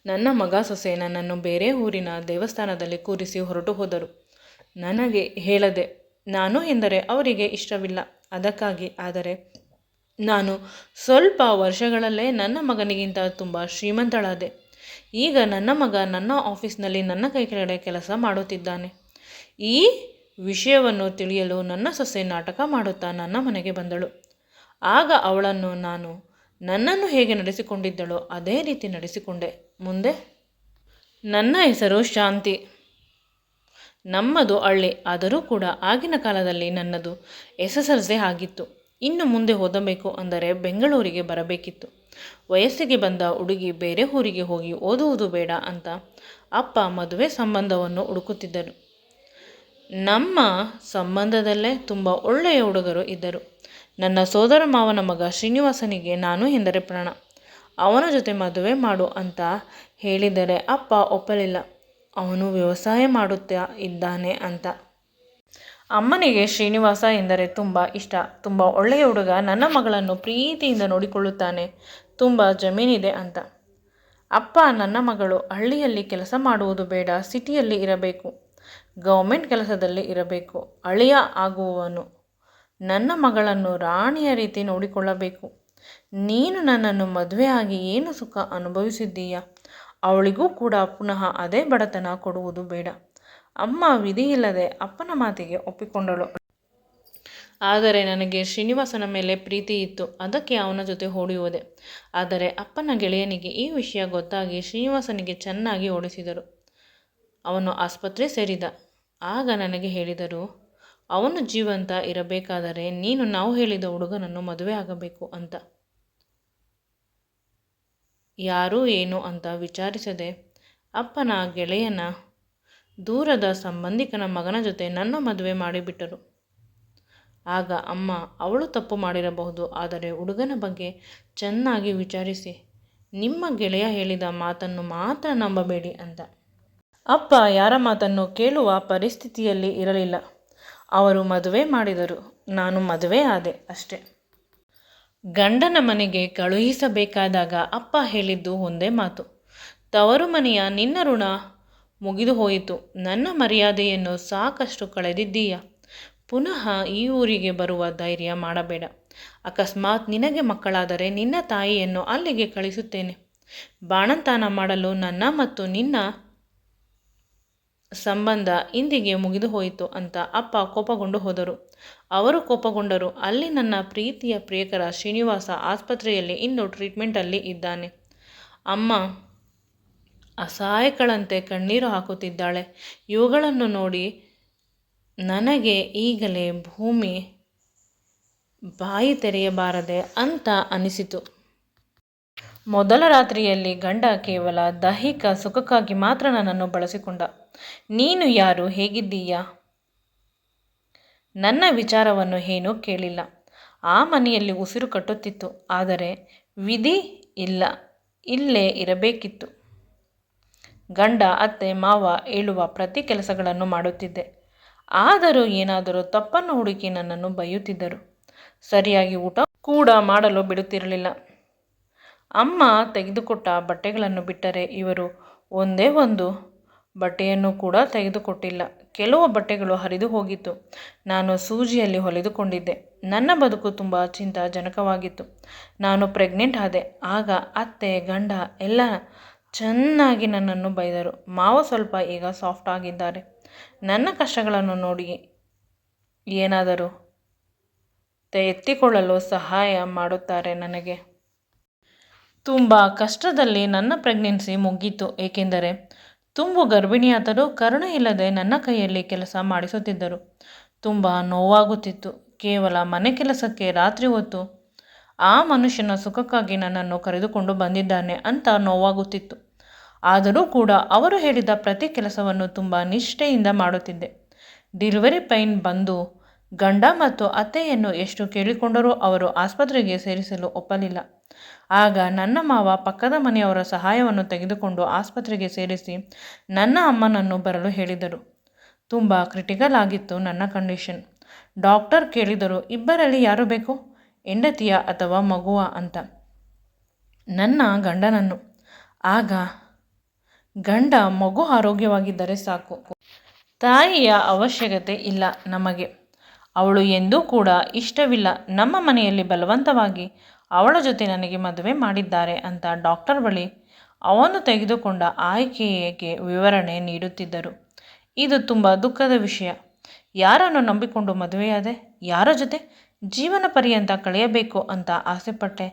ನನ್ನ ಮಗ ಸೊಸೆ ನನ್ನನ್ನು ಬೇರೆ ಊರಿನ ದೇವಸ್ಥಾನದಲ್ಲಿ ಕೂರಿಸಿ ಹೊರಟು ಹೋದರು. ನನಗೆ ಹೇಳದೆ. ನಾನು ಎಂದರೆ ಅವರಿಗೆ ಇಷ್ಟವಿಲ್ಲ. ಅದಕ್ಕಾಗಿ. ಆದರೆ ನಾನು ಸ್ವಲ್ಪ ವರ್ಷಗಳಲ್ಲೇ ನನ್ನ ಮಗನಿಗಿಂತ ತುಂಬ ಶ್ರೀಮಂತಳಾದೆ. ಈಗ ನನ್ನ ಮಗ ನನ್ನ ಆಫೀಸ್ನಲ್ಲಿ ನನ್ನ ಕೈ ಕೆಳಗಡೆ ಕೆಲಸ ಮಾಡುತ್ತಿದ್ದಾನೆ. ಈ ವಿಷಯವನ್ನು ತಿಳಿಯಲು ನನ್ನ ಸೊಸೆ ನಾಟಕ ಮಾಡುತ್ತಾ ನನ್ನ ಮನೆಗೆ ಬಂದಳು. ಆಗ ಅವಳನ್ನು ನನ್ನನ್ನು ಹೇಗೆ ನಡೆಸಿಕೊಂಡಿದ್ದಳೋ ಅದೇ ರೀತಿ ನಡೆಸಿಕೊಂಡೆ. ಮುಂದೆ ನನ್ನ ಹೆಸರು ಶಾಂತಿ. ನಮ್ಮದು ಹಳ್ಳಿ. ಆದರೂ ಕೂಡ ಆಗಿನ ಕಾಲದಲ್ಲಿ ನನ್ನದು SSLC ಆಗಿತ್ತು. ಇನ್ನು ಮುಂದೆ ಓದಬೇಕು ಅಂದರೆ ಬೆಂಗಳೂರಿಗೆ ಬರಬೇಕಿತ್ತು. ವಯಸ್ಸಿಗೆ ಬಂದ ಹುಡುಗಿ ಬೇರೆ ಊರಿಗೆ ಹೋಗಿ ಓದುವುದು ಬೇಡ ಅಂತ ಅಪ್ಪ ಮದುವೆ ಸಂಬಂಧವನ್ನು ಹುಡುಕುತ್ತಿದ್ದರು. ನಮ್ಮ ಸಂಬಂಧದಲ್ಲೇ ತುಂಬ ಒಳ್ಳೆಯ ಹುಡುಗರು ಇದ್ದರು. ನನ್ನ ಸೋದರ ಮಾವನ ಮಗ ಶ್ರೀನಿವಾಸನಿಗೆ ನಾನು ಎಂದರೆ ಪ್ರಾಣ. ಅವನ ಜೊತೆ ಮದುವೆ ಮಾಡು ಅಂತ ಹೇಳಿದರೆ ಅಪ್ಪ ಒಪ್ಪಲಿಲ್ಲ. ಅವನು ವ್ಯವಸಾಯ ಮಾಡುತ್ತಾ ಇದ್ದಾನೆ ಅಂತ. ಅಮ್ಮನಿಗೆ ಶ್ರೀನಿವಾಸ ಎಂದರೆ ತುಂಬ ಇಷ್ಟ. ತುಂಬ ಒಳ್ಳೆಯ ಹುಡುಗ, ನನ್ನ ಮಗಳನ್ನು ಪ್ರೀತಿಯಿಂದ ನೋಡಿಕೊಳ್ಳುತ್ತಾನೆ, ತುಂಬ ಜಮೀನಿದೆ ಅಂತ. ಅಪ್ಪ ನನ್ನ ಮಗಳು ಹಳ್ಳಿಯಲ್ಲಿ ಕೆಲಸ ಮಾಡುವುದು ಬೇಡ, ಸಿಟಿಯಲ್ಲಿ ಇರಬೇಕು, ಗೌರ್ಮೆಂಟ್ ಕೆಲಸದಲ್ಲಿ ಇರಬೇಕು, ಅಳಿಯ ಆಗುವವನು ನನ್ನ ಮಗಳನ್ನು ರಾಣಿಯ ರೀತಿ ನೋಡಿಕೊಳ್ಳಬೇಕು. ನೀನು ನನ್ನನ್ನು ಮದುವೆ ಆಗಿ ಏನು ಸುಖ ಅನುಭವಿಸಿದ್ದೀಯ, ಅವಳಿಗೂ ಕೂಡ ಪುನಃ ಅದೇ ಬಡತನ ಕೊಡುವುದು ಬೇಡ. ಅಮ್ಮ ವಿಧಿಯಿಲ್ಲದೆ ಅಪ್ಪನ ಮಾತಿಗೆ ಒಪ್ಪಿಕೊಂಡಳು. ಆದರೆ ನನಗೆ ಶ್ರೀನಿವಾಸನ ಮೇಲೆ ಪ್ರೀತಿ ಇತ್ತು. ಅದಕ್ಕೆ ಅವನ ಜೊತೆ ಓಡಿ ಹೋದೆ. ಆದರೆ ಅಪ್ಪನ ಗೆಳೆಯನಿಗೆ ಈ ವಿಷಯ ಗೊತ್ತಾಗಿ ಶ್ರೀನಿವಾಸನಿಗೆ ಚೆನ್ನಾಗಿ ಓಡಿಸಿದರು. ಅವನು ಆಸ್ಪತ್ರೆ ಸೇರಿದ. ಆಗ ನನಗೆ ಹೇಳಿದರು, ಅವನು ಜೀವಂತ ಇರಬೇಕಾದರೆ ನೀನು ನಾವು ಹೇಳಿದ ಹುಡುಗನನ್ನು ಮದುವೆ ಆಗಬೇಕು ಅಂತ. ಯಾರು ಏನು ಅಂತ ವಿಚಾರಿಸದೆ ಅಪ್ಪನ ಗೆಳೆಯನ ದೂರದ ಸಂಬಂಧಿಕನ ಮಗನ ಜೊತೆ ನನ್ನ ಮದುವೆ ಮಾಡಿಬಿಟ್ಟರು. ಆಗ ಅಮ್ಮ, ಅವಳು ತಪ್ಪು ಮಾಡಿರಬಹುದು, ಆದರೆ ಹುಡುಗನ ಬಗ್ಗೆ ಚೆನ್ನಾಗಿ ವಿಚಾರಿಸಿ ನಿಮ್ಮ ಗೆಳೆಯ ಹೇಳಿದ ಮಾತನ್ನು ಮಾತ್ರ ನಂಬಬೇಡಿ ಅಂತ. ಅಪ್ಪ ಯಾರ ಮಾತನ್ನು ಕೇಳುವ ಪರಿಸ್ಥಿತಿಯಲ್ಲಿ ಇರಲಿಲ್ಲ. ಅವರು ಮದುವೆ ಮಾಡಿದರು. ನಾನು ಮದುವೆ ಆದೆ ಅಷ್ಟೆ. ಗಂಡನ ಮನೆಗೆ ಕಳುಹಿಸಬೇಕಾದಾಗ ಅಪ್ಪ ಹೇಳಿದ್ದು ಒಂದೇ ಮಾತು, ತವರು ಮನೆಯ ನಿನ್ನ ಋಣ ಮುಗಿದು ಹೋಯಿತು. ನನ್ನ ಮರ್ಯಾದೆಯನ್ನು ಸಾಕಷ್ಟು ಕಳೆದಿದ್ದೀಯ. ಪುನಃ ಈ ಊರಿಗೆ ಬರುವ ಧೈರ್ಯ ಮಾಡಬೇಡ. ಅಕಸ್ಮಾತ್ ನಿನಗೆ ಮಕ್ಕಳಾದರೆ ನಿನ್ನ ತಾಯಿಯನ್ನು ಅಲ್ಲಿಗೆ ಕಳಿಸುತ್ತೇನೆ. ಬಾಣಂತನ ಮಾಡಲು ನನ್ನ ಮತ್ತು ನಿನ್ನ ಸಂಬಂಧ ಇಂದಿಗೆ ಮುಗಿದು ಹೋಯಿತು ಅಂತ ಅಪ್ಪ ಕೋಪಗೊಂಡು ಹೋದರು. ಅವರು ಕೋಪಗೊಂಡರು. ಅಲ್ಲಿ ನನ್ನ ಪ್ರೀತಿಯ ಪ್ರಿಯಕರ ಶ್ರೀನಿವಾಸ ಆಸ್ಪತ್ರೆಯಲ್ಲಿ ಇನ್ನೂ ಟ್ರೀಟ್ಮೆಂಟಲ್ಲಿ ಇದ್ದಾನೆ. ಅಮ್ಮ ಅಸಹಾಯಕಳಂತೆ ಕಣ್ಣೀರು ಹಾಕುತ್ತಿದ್ದಾಳೆ. ಇವುಗಳನ್ನು ನೋಡಿ ನನಗೆ ಈಗಲೇ ಭೂಮಿ ಬಾಯಿ ತೆರೆಯಬಾರದೆ ಅಂತ ಅನಿಸಿತು. ಮೊದಲ ರಾತ್ರಿಯಲ್ಲಿ ಗಂಡ ಕೇವಲ ದೈಹಿಕ ಸುಖಕ್ಕಾಗಿ ಮಾತ್ರ ನನ್ನನ್ನು ಬಳಸಿಕೊಂಡ. ನೀನು ಯಾರು, ಹೇಗಿದ್ದೀಯಾ, ನನ್ನ ವಿಚಾರವನ್ನು ಏನೂ ಕೇಳಿಲ್ಲ. ಆ ಮನೆಯಲ್ಲಿ ಉಸಿರು ಕಟ್ಟುತ್ತಿತ್ತು. ಆದರೆ ವಿಧಿ ಇಲ್ಲ, ಇಲ್ಲೇ ಇರಬೇಕಿತ್ತು. ಗಂಡ ಅತ್ತೆ ಮಾವ ಹೇಳುವ ಪ್ರತಿ ಕೆಲಸಗಳನ್ನು ಮಾಡುತ್ತಿದ್ದೆ. ಆದರೂ ಏನಾದರೂ ತಪ್ಪನ್ನು ಹುಡುಕಿ ನನ್ನನ್ನು ಬೈಯುತ್ತಿದ್ದರು. ಸರಿಯಾಗಿ ಊಟ ಕೂಡ ಮಾಡಲು ಬಿಡುತ್ತಿರಲಿಲ್ಲ. ಅಮ್ಮ ತೆಗೆದುಕೊಟ್ಟ ಬಟ್ಟೆಗಳನ್ನು ಬಿಟ್ಟರೆ ಇವರು ಒಂದೇ ಒಂದು ಬಟ್ಟೆಯನ್ನು ಕೂಡ ತೆಗೆದುಕೊಟ್ಟಿಲ್ಲ. ಕೆಲವು ಬಟ್ಟೆಗಳು ಹರಿದು ಹೋಗಿತ್ತು. ನಾನು ಸೂಜಿಯಲ್ಲಿ ಹೊಲಿದುಕೊಂಡಿದ್ದೆ. ನನ್ನ ಬದುಕು ತುಂಬ ಚಿಂತಾಜನಕವಾಗಿತ್ತು. ನಾನು ಪ್ರೆಗ್ನೆಂಟ್ ಆದೆ. ಆಗ ಅತ್ತೆ ಗಂಡ ಎಲ್ಲ ಚೆನ್ನಾಗಿ ನನ್ನನ್ನು ಬೈದರು. ಮಾವ ಸ್ವಲ್ಪ ಈಗ ಸಾಫ್ಟ್ ಆಗಿದ್ದಾರೆ. ನನ್ನ ಕಷ್ಟಗಳನ್ನು ನೋಡಿ ಏನಾದರೂ ಎತ್ತಿಕೊಳ್ಳಲು ಸಹಾಯ ಮಾಡುತ್ತಾರೆ. ನನಗೆ ತುಂಬ ಕಷ್ಟದಲ್ಲಿ ನನ್ನ ಪ್ರೆಗ್ನೆನ್ಸಿ ಮುಗೀತು. ಏಕೆಂದರೆ ತುಂಬು ಗರ್ಭಿಣಿಯಾದರೂ ಕರುಣೆ ಇಲ್ಲದೆ ನನ್ನ ಕೈಯಲ್ಲಿ ಕೆಲಸ ಮಾಡಿಸುತ್ತಿದ್ದರು. ತುಂಬ ನೋವಾಗುತ್ತಿತ್ತು. ಕೇವಲ ಮನೆ ಕೆಲಸಕ್ಕೆ ರಾತ್ರಿ ಹೊತ್ತು ಆ ಮನುಷ್ಯನ ಸುಖಕ್ಕಾಗಿ ನನ್ನನ್ನು ಕರೆದುಕೊಂಡು ಬಂದಿದ್ದಾನೆ ಅಂತ ನೋವಾಗುತ್ತಿತ್ತು. ಆದರೂ ಕೂಡ ಅವರು ಹೇಳಿದ ಪ್ರತಿ ಕೆಲಸವನ್ನು ತುಂಬ ನಿಷ್ಠೆಯಿಂದ ಮಾಡುತ್ತಿದ್ದೆ. ಡೆಲಿವರಿ ಪೈನ್ ಬಂದು ಗಂಡ ಮತ್ತು ಅತ್ತೆಯನ್ನು ಎಷ್ಟು ಕೇಳಿಕೊಂಡರೂ ಅವರು ಆಸ್ಪತ್ರೆಗೆ ಸೇರಿಸಲು ಒಪ್ಪಲಿಲ್ಲ. ಆಗ ನನ್ನ ಮಾವ ಪಕ್ಕದ ಮನೆಯವರ ಸಹಾಯವನ್ನು ತೆಗೆದುಕೊಂಡು ಆಸ್ಪತ್ರೆಗೆ ಸೇರಿಸಿ ನನ್ನ ಅಮ್ಮನನ್ನು ಬರಲು ಹೇಳಿದರು. ತುಂಬ ಕ್ರಿಟಿಕಲ್ ಆಗಿತ್ತು ನನ್ನ ಕಂಡೀಷನ್. ಡಾಕ್ಟರ್ ಕೇಳಿದರು, ಇಬ್ಬರಲ್ಲಿ ಯಾರು ಬೇಕು, ಹೆಂಡತಿಯ ಅಥವಾ ಮಗುವ ಅಂತ. ನನ್ನ ಗಂಡನನ್ನು. ಆಗ ಗಂಡ ಮಗು ಆರೋಗ್ಯವಾಗಿದ್ದರೆ ಸಾಕು. ತಾಯಿಯ ಅವಶ್ಯಕತೆ ಇಲ್ಲ ನಮಗೆ. ಅವಳು ಎಂದೂ ಕೂಡ ಇಷ್ಟವಿಲ್ಲ. ನಮ್ಮ ಮನೆಯಲ್ಲಿ ಬಲವಂತವಾಗಿ ಅವಳ ಜೊತೆ ನನಗೆ ಮದುವೆ ಮಾಡಿದ್ದಾರೆ ಅಂತ ಡಾಕ್ಟರ್ ಬಳಿ ಅವನು ತೆಗೆದುಕೊಂಡ ಆಯ್ಕೆಗೆ ವಿವರಣೆ ನೀಡುತ್ತಿದ್ದರು. ಇದು ತುಂಬ ದುಃಖದ ವಿಷಯ. ಯಾರನ್ನು ನಂಬಿಕೊಂಡು ಮದುವೆಯಾದೆ? ಯಾರ ಜೊತೆ ಜೀವನ ಪರ್ಯಂತ ಕಳೆಯಬೇಕು ಅಂತ ಆಸೆಪಟ್ಟೆ?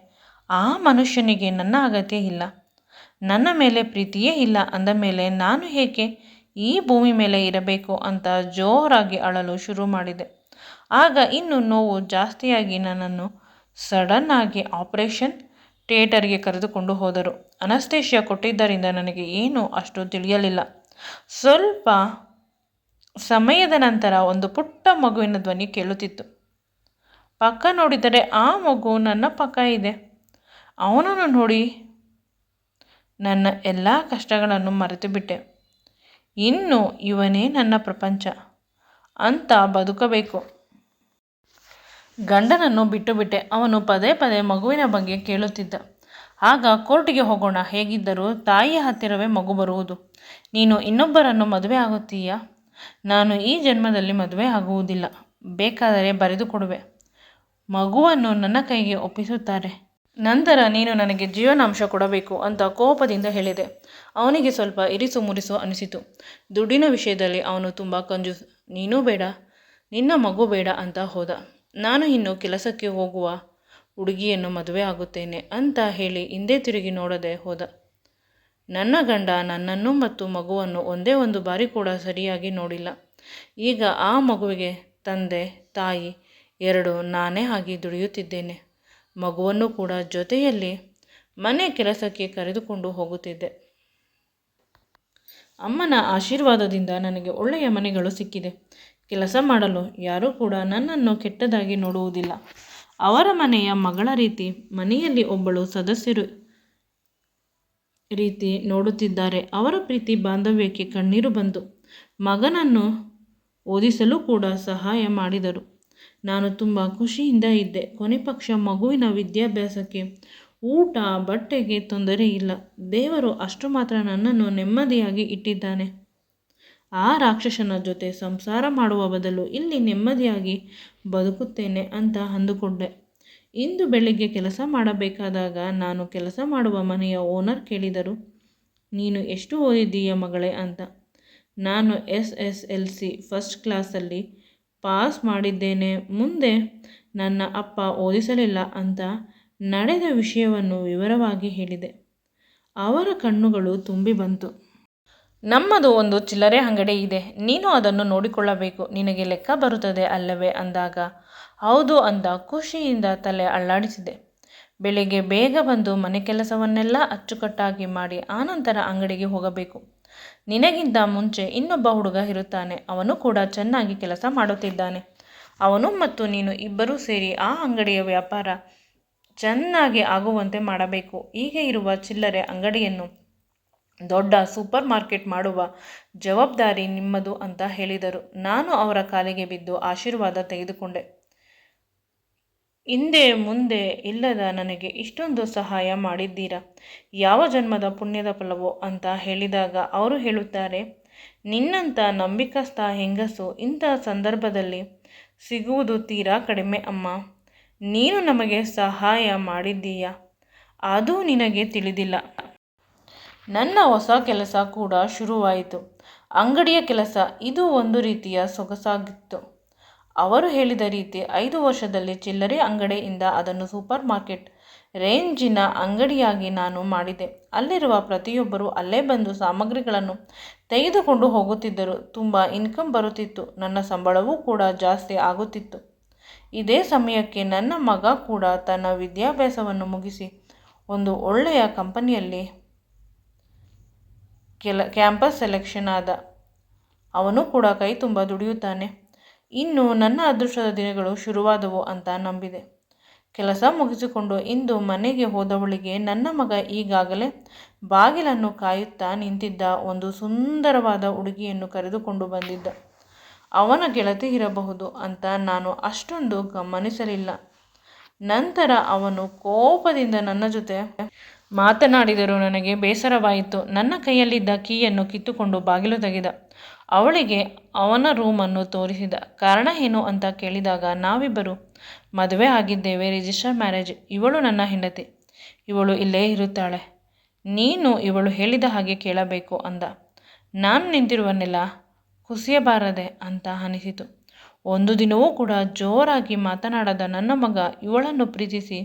ಆ ಮನುಷ್ಯನಿಗೆ ನನ್ನ ಅಗತ್ಯ ಇಲ್ಲ. ನನ್ನ ಮೇಲೆ ಪ್ರೀತಿಯೇ ಇಲ್ಲ ಅಂದ ಮೇಲೆ ನಾನು ಏಕೆ ಈ ಭೂಮಿ ಮೇಲೆ ಇರಬೇಕು ಅಂತ ಜೋರಾಗಿ ಅಳಲು ಶುರು ಮಾಡಿದೆ. ಆಗ ಇನ್ನೂ ನೋವು ಜಾಸ್ತಿಯಾಗಿ ನನ್ನನ್ನು ಸಡನ್ನಾಗಿ ಆಪರೇಷನ್ ಥಿಯೇಟರ್ಗೆ ಕರೆದುಕೊಂಡು ಹೋದರು. ಅನಸ್ತೇಷಿಯಾ ಕೊಟ್ಟಿದ್ದರಿಂದ ನನಗೆ ಏನೂ ಅಷ್ಟು ತಿಳಿಯಲಿಲ್ಲ. ಸ್ವಲ್ಪ ಸಮಯದ ನಂತರ ಒಂದು ಪುಟ್ಟ ಮಗುವಿನ ಧ್ವನಿ ಕೇಳುತ್ತಿತ್ತು. ಪಕ್ಕ ನೋಡಿದರೆ ಆ ಮಗು ನನ್ನ ಪಕ್ಕ ಇದೆ. ಅವನನ್ನು ನೋಡಿ ನನ್ನ ಎಲ್ಲ ಕಷ್ಟಗಳನ್ನು ಮರೆತುಬಿಟ್ಟೆ. ಇನ್ನು ಇವನೇ ನನ್ನ ಪ್ರಪಂಚ ಅಂತ ಬದುಕಬೇಕು. ಗಂಡನನ್ನು ಬಿಟ್ಟುಬಿಟ್ಟೆ. ಅವನು ಪದೇ ಪದೇ ಮಗುವಿನ ಬಗ್ಗೆ ಕೇಳುತ್ತಿದ್ದ. ಆಗ ಕೋರ್ಟಿಗೆ ಹೋಗೋಣ, ಹೇಗಿದ್ದರೂ ತಾಯಿಯ ಹತ್ತಿರವೇ ಮಗು ಬರುವುದು. ನೀನು ಇನ್ನೊಬ್ಬರನ್ನು ಮದುವೆ ಆಗುತ್ತೀಯಾ? ನಾನು ಈ ಜನ್ಮದಲ್ಲಿ ಮದುವೆ ಆಗುವುದಿಲ್ಲ. ಬೇಕಾದರೆ ಬರೆದು ಕೊಡುವೆ. ಮಗುವನ್ನು ನನ್ನ ಕೈಗೆ ಒಪ್ಪಿಸುತ್ತಾರೆ. ನಂತರ ನೀನು ನನಗೆ ಜೀವನಾಂಶ ಕೊಡಬೇಕು ಅಂತ ಕೋಪದಿಂದ ಹೇಳಿದೆ. ಅವನಿಗೆ ಸ್ವಲ್ಪ ಇರಿಸು ಮುರಿಸು ಅನಿಸಿತು. ದುಡ್ಡಿನ ವಿಷಯದಲ್ಲಿ ಅವನು ತುಂಬ ಕಂಜೂಸ್. ನೀನೂ ಬೇಡ, ನಿನ್ನ ಮಗು ಬೇಡ ಅಂತ ಹೋದ. ನಾನು ಇನ್ನು ಕೆಲಸಕ್ಕೆ ಹೋಗುವ ಹುಡುಗಿಯನ್ನು ಮದುವೆ ಆಗುತ್ತೇನೆ ಅಂತ ಹೇಳಿ ಹಿಂದೆ ತಿರುಗಿ ನೋಡದೆ ಹೋದ. ನನ್ನ ಗಂಡ ನನ್ನನ್ನು ಮತ್ತು ಮಗುವನ್ನು ಒಂದೇ ಒಂದು ಬಾರಿ ಕೂಡ ಸರಿಯಾಗಿ ನೋಡಿಲ್ಲ. ಈಗ ಆ ಮಗುವಿಗೆ ತಂದೆ ತಾಯಿ ಎರಡು ನಾನೇ ಆಗಿ ದುಡಿಯುತ್ತಿದ್ದೇನೆ. ಮಗುವನ್ನು ಕೂಡ ಜೊತೆಯಲ್ಲಿ ಮನೆ ಕೆಲಸಕ್ಕೆ ಕರೆದುಕೊಂಡು ಹೋಗುತ್ತಿದ್ದೆ. ಅಮ್ಮನ ಆಶೀರ್ವಾದದಿಂದ ನನಗೆ ಒಳ್ಳೆಯ ಮನೆಗಳು ಸಿಕ್ಕಿದೆ. ಕೆಲಸ ಮಾಡಲು ಯಾರೂ ಕೂಡ ನನ್ನನ್ನು ಕೆಟ್ಟದಾಗಿ ನೋಡುವುದಿಲ್ಲ. ಅವರ ಮನೆಯ ಮಗಳ ರೀತಿ, ಮನೆಯಲ್ಲಿ ಒಬ್ಬಳು ಸದಸ್ಯರು ರೀತಿ ನೋಡುತ್ತಿದ್ದಾರೆ. ಅವರ ಪ್ರೀತಿ ಬಾಂಧವ್ಯಕ್ಕೆ ಕಣ್ಣೀರು ಬಂತು. ಮಗನನ್ನು ಓದಿಸಲು ಕೂಡ ಸಹಾಯ ಮಾಡಿದರು. ನಾನು ತುಂಬ ಖುಷಿಯಿಂದ ಇದ್ದೆ. ಕೊನೆಪಕ್ಷ ಮಗುವಿನ ವಿದ್ಯಾಭ್ಯಾಸಕ್ಕೆ, ಊಟ ಬಟ್ಟೆಗೆ ತೊಂದರೆ ಇಲ್ಲ. ದೇವರು ಅಷ್ಟು ಮಾತ್ರ ನನ್ನನ್ನು ನೆಮ್ಮದಿಯಾಗಿ ಇಟ್ಟಿದ್ದಾನೆ. ಆ ರಾಕ್ಷಸನ ಜೊತೆ ಸಂಸಾರ ಮಾಡುವ ಬದಲು ಇಲ್ಲಿ ನೆಮ್ಮದಿಯಾಗಿ ಬದುಕುತ್ತೇನೆ ಅಂತ ಅಂದುಕೊಂಡೆ. ಇಂದು ಬೆಳಿಗ್ಗೆ ಕೆಲಸ ಮಾಡಬೇಕಾದಾಗ ನಾನು ಕೆಲಸ ಮಾಡುವ ಮನೆಯ ಓನರ್ ಕೇಳಿದರು, ನೀನು ಎಷ್ಟು ಓದಿದ್ದೀಯ ಮಗಳೇ ಅಂತ. ನಾನು SSLC ಫಸ್ಟ್ ಕ್ಲಾಸಲ್ಲಿ ಪಾಸ್ ಮಾಡಿದ್ದೇನೆ. ಮುಂದೆ ನನ್ನ ಅಪ್ಪ ಓದಿಸಲಿಲ್ಲ ಅಂತ ನಡೆದ ವಿಷಯವನ್ನು ವಿವರವಾಗಿ ಹೇಳಿದೆ. ಅವರ ಕಣ್ಣುಗಳು ತುಂಬಿ ಬಂತು. ನಮ್ಮದು ಒಂದು ಚಿಲ್ಲರೆ ಅಂಗಡಿ ಇದೆ. ನೀನು ಅದನ್ನು ನೋಡಿಕೊಳ್ಳಬೇಕು. ನಿನಗೆ ಲೆಕ್ಕ ಬರುತ್ತದೆ ಅಲ್ಲವೇ ಅಂದಾಗ ಹೌದು ಅಂತ ಖುಷಿಯಿಂದ ತಲೆ ಅಲ್ಲಾಡಿಸಿದೆ. ಬೆಳಿಗ್ಗೆ ಬೇಗ ಬಂದು ಮನೆ ಕೆಲಸವನ್ನೆಲ್ಲ ಅಚ್ಚುಕಟ್ಟಾಗಿ ಮಾಡಿ ಆನಂತರ ಅಂಗಡಿಗೆ ಹೋಗಬೇಕು. ನಿನಗಿಂತ ಮುಂಚೆ ಇನ್ನೊಬ್ಬ ಹುಡುಗ ಇರುತ್ತಾನೆ. ಅವನು ಕೂಡ ಚೆನ್ನಾಗಿ ಕೆಲಸ ಮಾಡುತ್ತಿದ್ದಾನೆ. ಅವನು ಮತ್ತು ನೀನು ಇಬ್ಬರೂ ಸೇರಿ ಆ ಅಂಗಡಿಯ ವ್ಯಾಪಾರ ಚೆನ್ನಾಗಿ ಆಗುವಂತೆ ಮಾಡಬೇಕು. ಈಗ ಇರುವ ಚಿಲ್ಲರೆ ಅಂಗಡಿಯನ್ನು ದೊಡ್ಡ ಸೂಪರ್ ಮಾರ್ಕೆಟ್ ಮಾಡುವ ಜವಾಬ್ದಾರಿ ನಿಮ್ಮದು ಅಂತ ಹೇಳಿದರು. ನಾನು ಅವರ ಕಾಲಿಗೆ ಬಿದ್ದು ಆಶೀರ್ವಾದ ತೆಗೆದುಕೊಂಡೆ. ಹಿಂದೆ ಮುಂದೆ ಇಲ್ಲದ ನನಗೆ ಇಷ್ಟೊಂದು ಸಹಾಯ ಮಾಡಿದ್ದೀರಾ, ಯಾವ ಜನ್ಮದ ಪುಣ್ಯದ ಫಲವೋ ಅಂತ ಹೇಳಿದಾಗ ಅವರು ಹೇಳುತ್ತಾರೆ, ನಿನ್ನಂಥ ನಂಬಿಕಸ್ಥ ಹೆಂಗಸು ಇಂಥ ಸಂದರ್ಭದಲ್ಲಿ ಸಿಗುವುದು ತೀರಾ ಕಡಿಮೆ ಅಮ್ಮ. ನೀನು ನಮಗೆ ಸಹಾಯ ಮಾಡಿದ್ದೀಯಾ, ಅದು ನಿನಗೆ ತಿಳಿದಿಲ್ಲ. ನನ್ನ ಹೊಸ ಕೆಲಸ ಕೂಡ ಶುರುವಾಯಿತು. ಅಂಗಡಿಯ ಕೆಲಸ. ಇದು ಒಂದು ರೀತಿಯ ಸೊಗಸಾಗಿತ್ತು. ಅವರು ಹೇಳಿದ ರೀತಿ 5 ವರ್ಷದಲ್ಲಿ ಚಿಲ್ಲರೆ ಅಂಗಡಿಯಿಂದ ಅದನ್ನು ಸೂಪರ್ ಮಾರ್ಕೆಟ್ ರೇಂಜಿನ ಅಂಗಡಿಯಾಗಿ ನಾನು ಮಾಡಿದೆ. ಅಲ್ಲಿರುವ ಪ್ರತಿಯೊಬ್ಬರೂ ಅಲ್ಲೇ ಬಂದು ಸಾಮಗ್ರಿಗಳನ್ನು ತೆಗೆದುಕೊಂಡು ಹೋಗುತ್ತಿದ್ದರು. ತುಂಬ ಇನ್ಕಮ್ ಬರುತ್ತಿತ್ತು. ನನ್ನ ಸಂಬಳವೂ ಕೂಡ ಜಾಸ್ತಿ ಆಗುತ್ತಿತ್ತು. ಇದೇ ಸಮಯಕ್ಕೆ ನನ್ನ ಮಗ ಕೂಡ ತನ್ನ ವಿದ್ಯಾಭ್ಯಾಸವನ್ನು ಮುಗಿಸಿ ಒಂದು ಒಳ್ಳೆಯ ಕಂಪನಿಯಲ್ಲಿ ಕ್ಯಾಂಪಸ್ ಸೆಲೆಕ್ಷನ್ ಆದ. ಅವನು ಕೂಡ ಕೈ ತುಂಬ ದುಡಿಯುತ್ತಾನೆ. ಇನ್ನು ನನ್ನ ಅದೃಷ್ಟದ ದಿನಗಳು ಶುರುವಾದವು ಅಂತ ನಂಬಿದೆ. ಕೆಲಸ ಮುಗಿಸಿಕೊಂಡು ಇಂದು ಮನೆಗೆ ಹೋದವಳಿಗೆ ನನ್ನ ಮಗ ಈಗಾಗಲೇ ಬಾಗಿಲನ್ನು ಕಾಯುತ್ತಾ ನಿಂತಿದ್ದ ಒಂದು ಸುಂದರವಾದ ಹುಡುಗಿಯನ್ನು ಕರೆದುಕೊಂಡು ಬಂದಿದ್ದ. ಅವನ ಗೆಳತಿ ಇರಬಹುದು ಅಂತ ನಾನು ಅಷ್ಟೊಂದು ಗಮನಿಸಲಿಲ್ಲ. ನಂತರ ಅವನು ಕೋಪದಿಂದ ನನ್ನ ಜೊತೆ ಮಾತನಾಡಿದರೂ ನನಗೆ ಬೇಸರವಾಯಿತು. ನನ್ನ ಕೈಯಲ್ಲಿದ್ದ ಕೀಯನ್ನು ಕಿತ್ತುಕೊಂಡು ಬಾಗಿಲು ತೆಗೆದ. ಅವಳಿಗೆ ಅವನ ರೂಮನ್ನು ತೋರಿಸಿದ. ಕಾರಣ ಏನು ಅಂತ ಕೇಳಿದಾಗ, ನಾವಿಬ್ಬರು ಮದುವೆ ಆಗಿದ್ದೇವೆ, ರಿಜಿಸ್ಟರ್ ಮ್ಯಾರೇಜ್. ಇವಳು ನನ್ನ ಹೆಂಡತಿ, ಇವಳು ಇಲ್ಲೇ ಇರುತ್ತಾಳೆ, ನೀನು ಇವಳು ಹೇಳಿದ ಹಾಗೆ ಕೇಳಬೇಕು ಅಂದ. ನಾನು ನಿಂತಿರುವನ್ನೆಲ್ಲ ಕುಸಿಯಬಾರದೆ ಅಂತ ಅನಿಸಿತು. ಒಂದು ದಿನವೂ ಕೂಡ ಜೋರಾಗಿ ಮಾತನಾಡದ ನನ್ನ ಮಗ ಇವಳನ್ನು ಪ್ರೀತಿಸಿ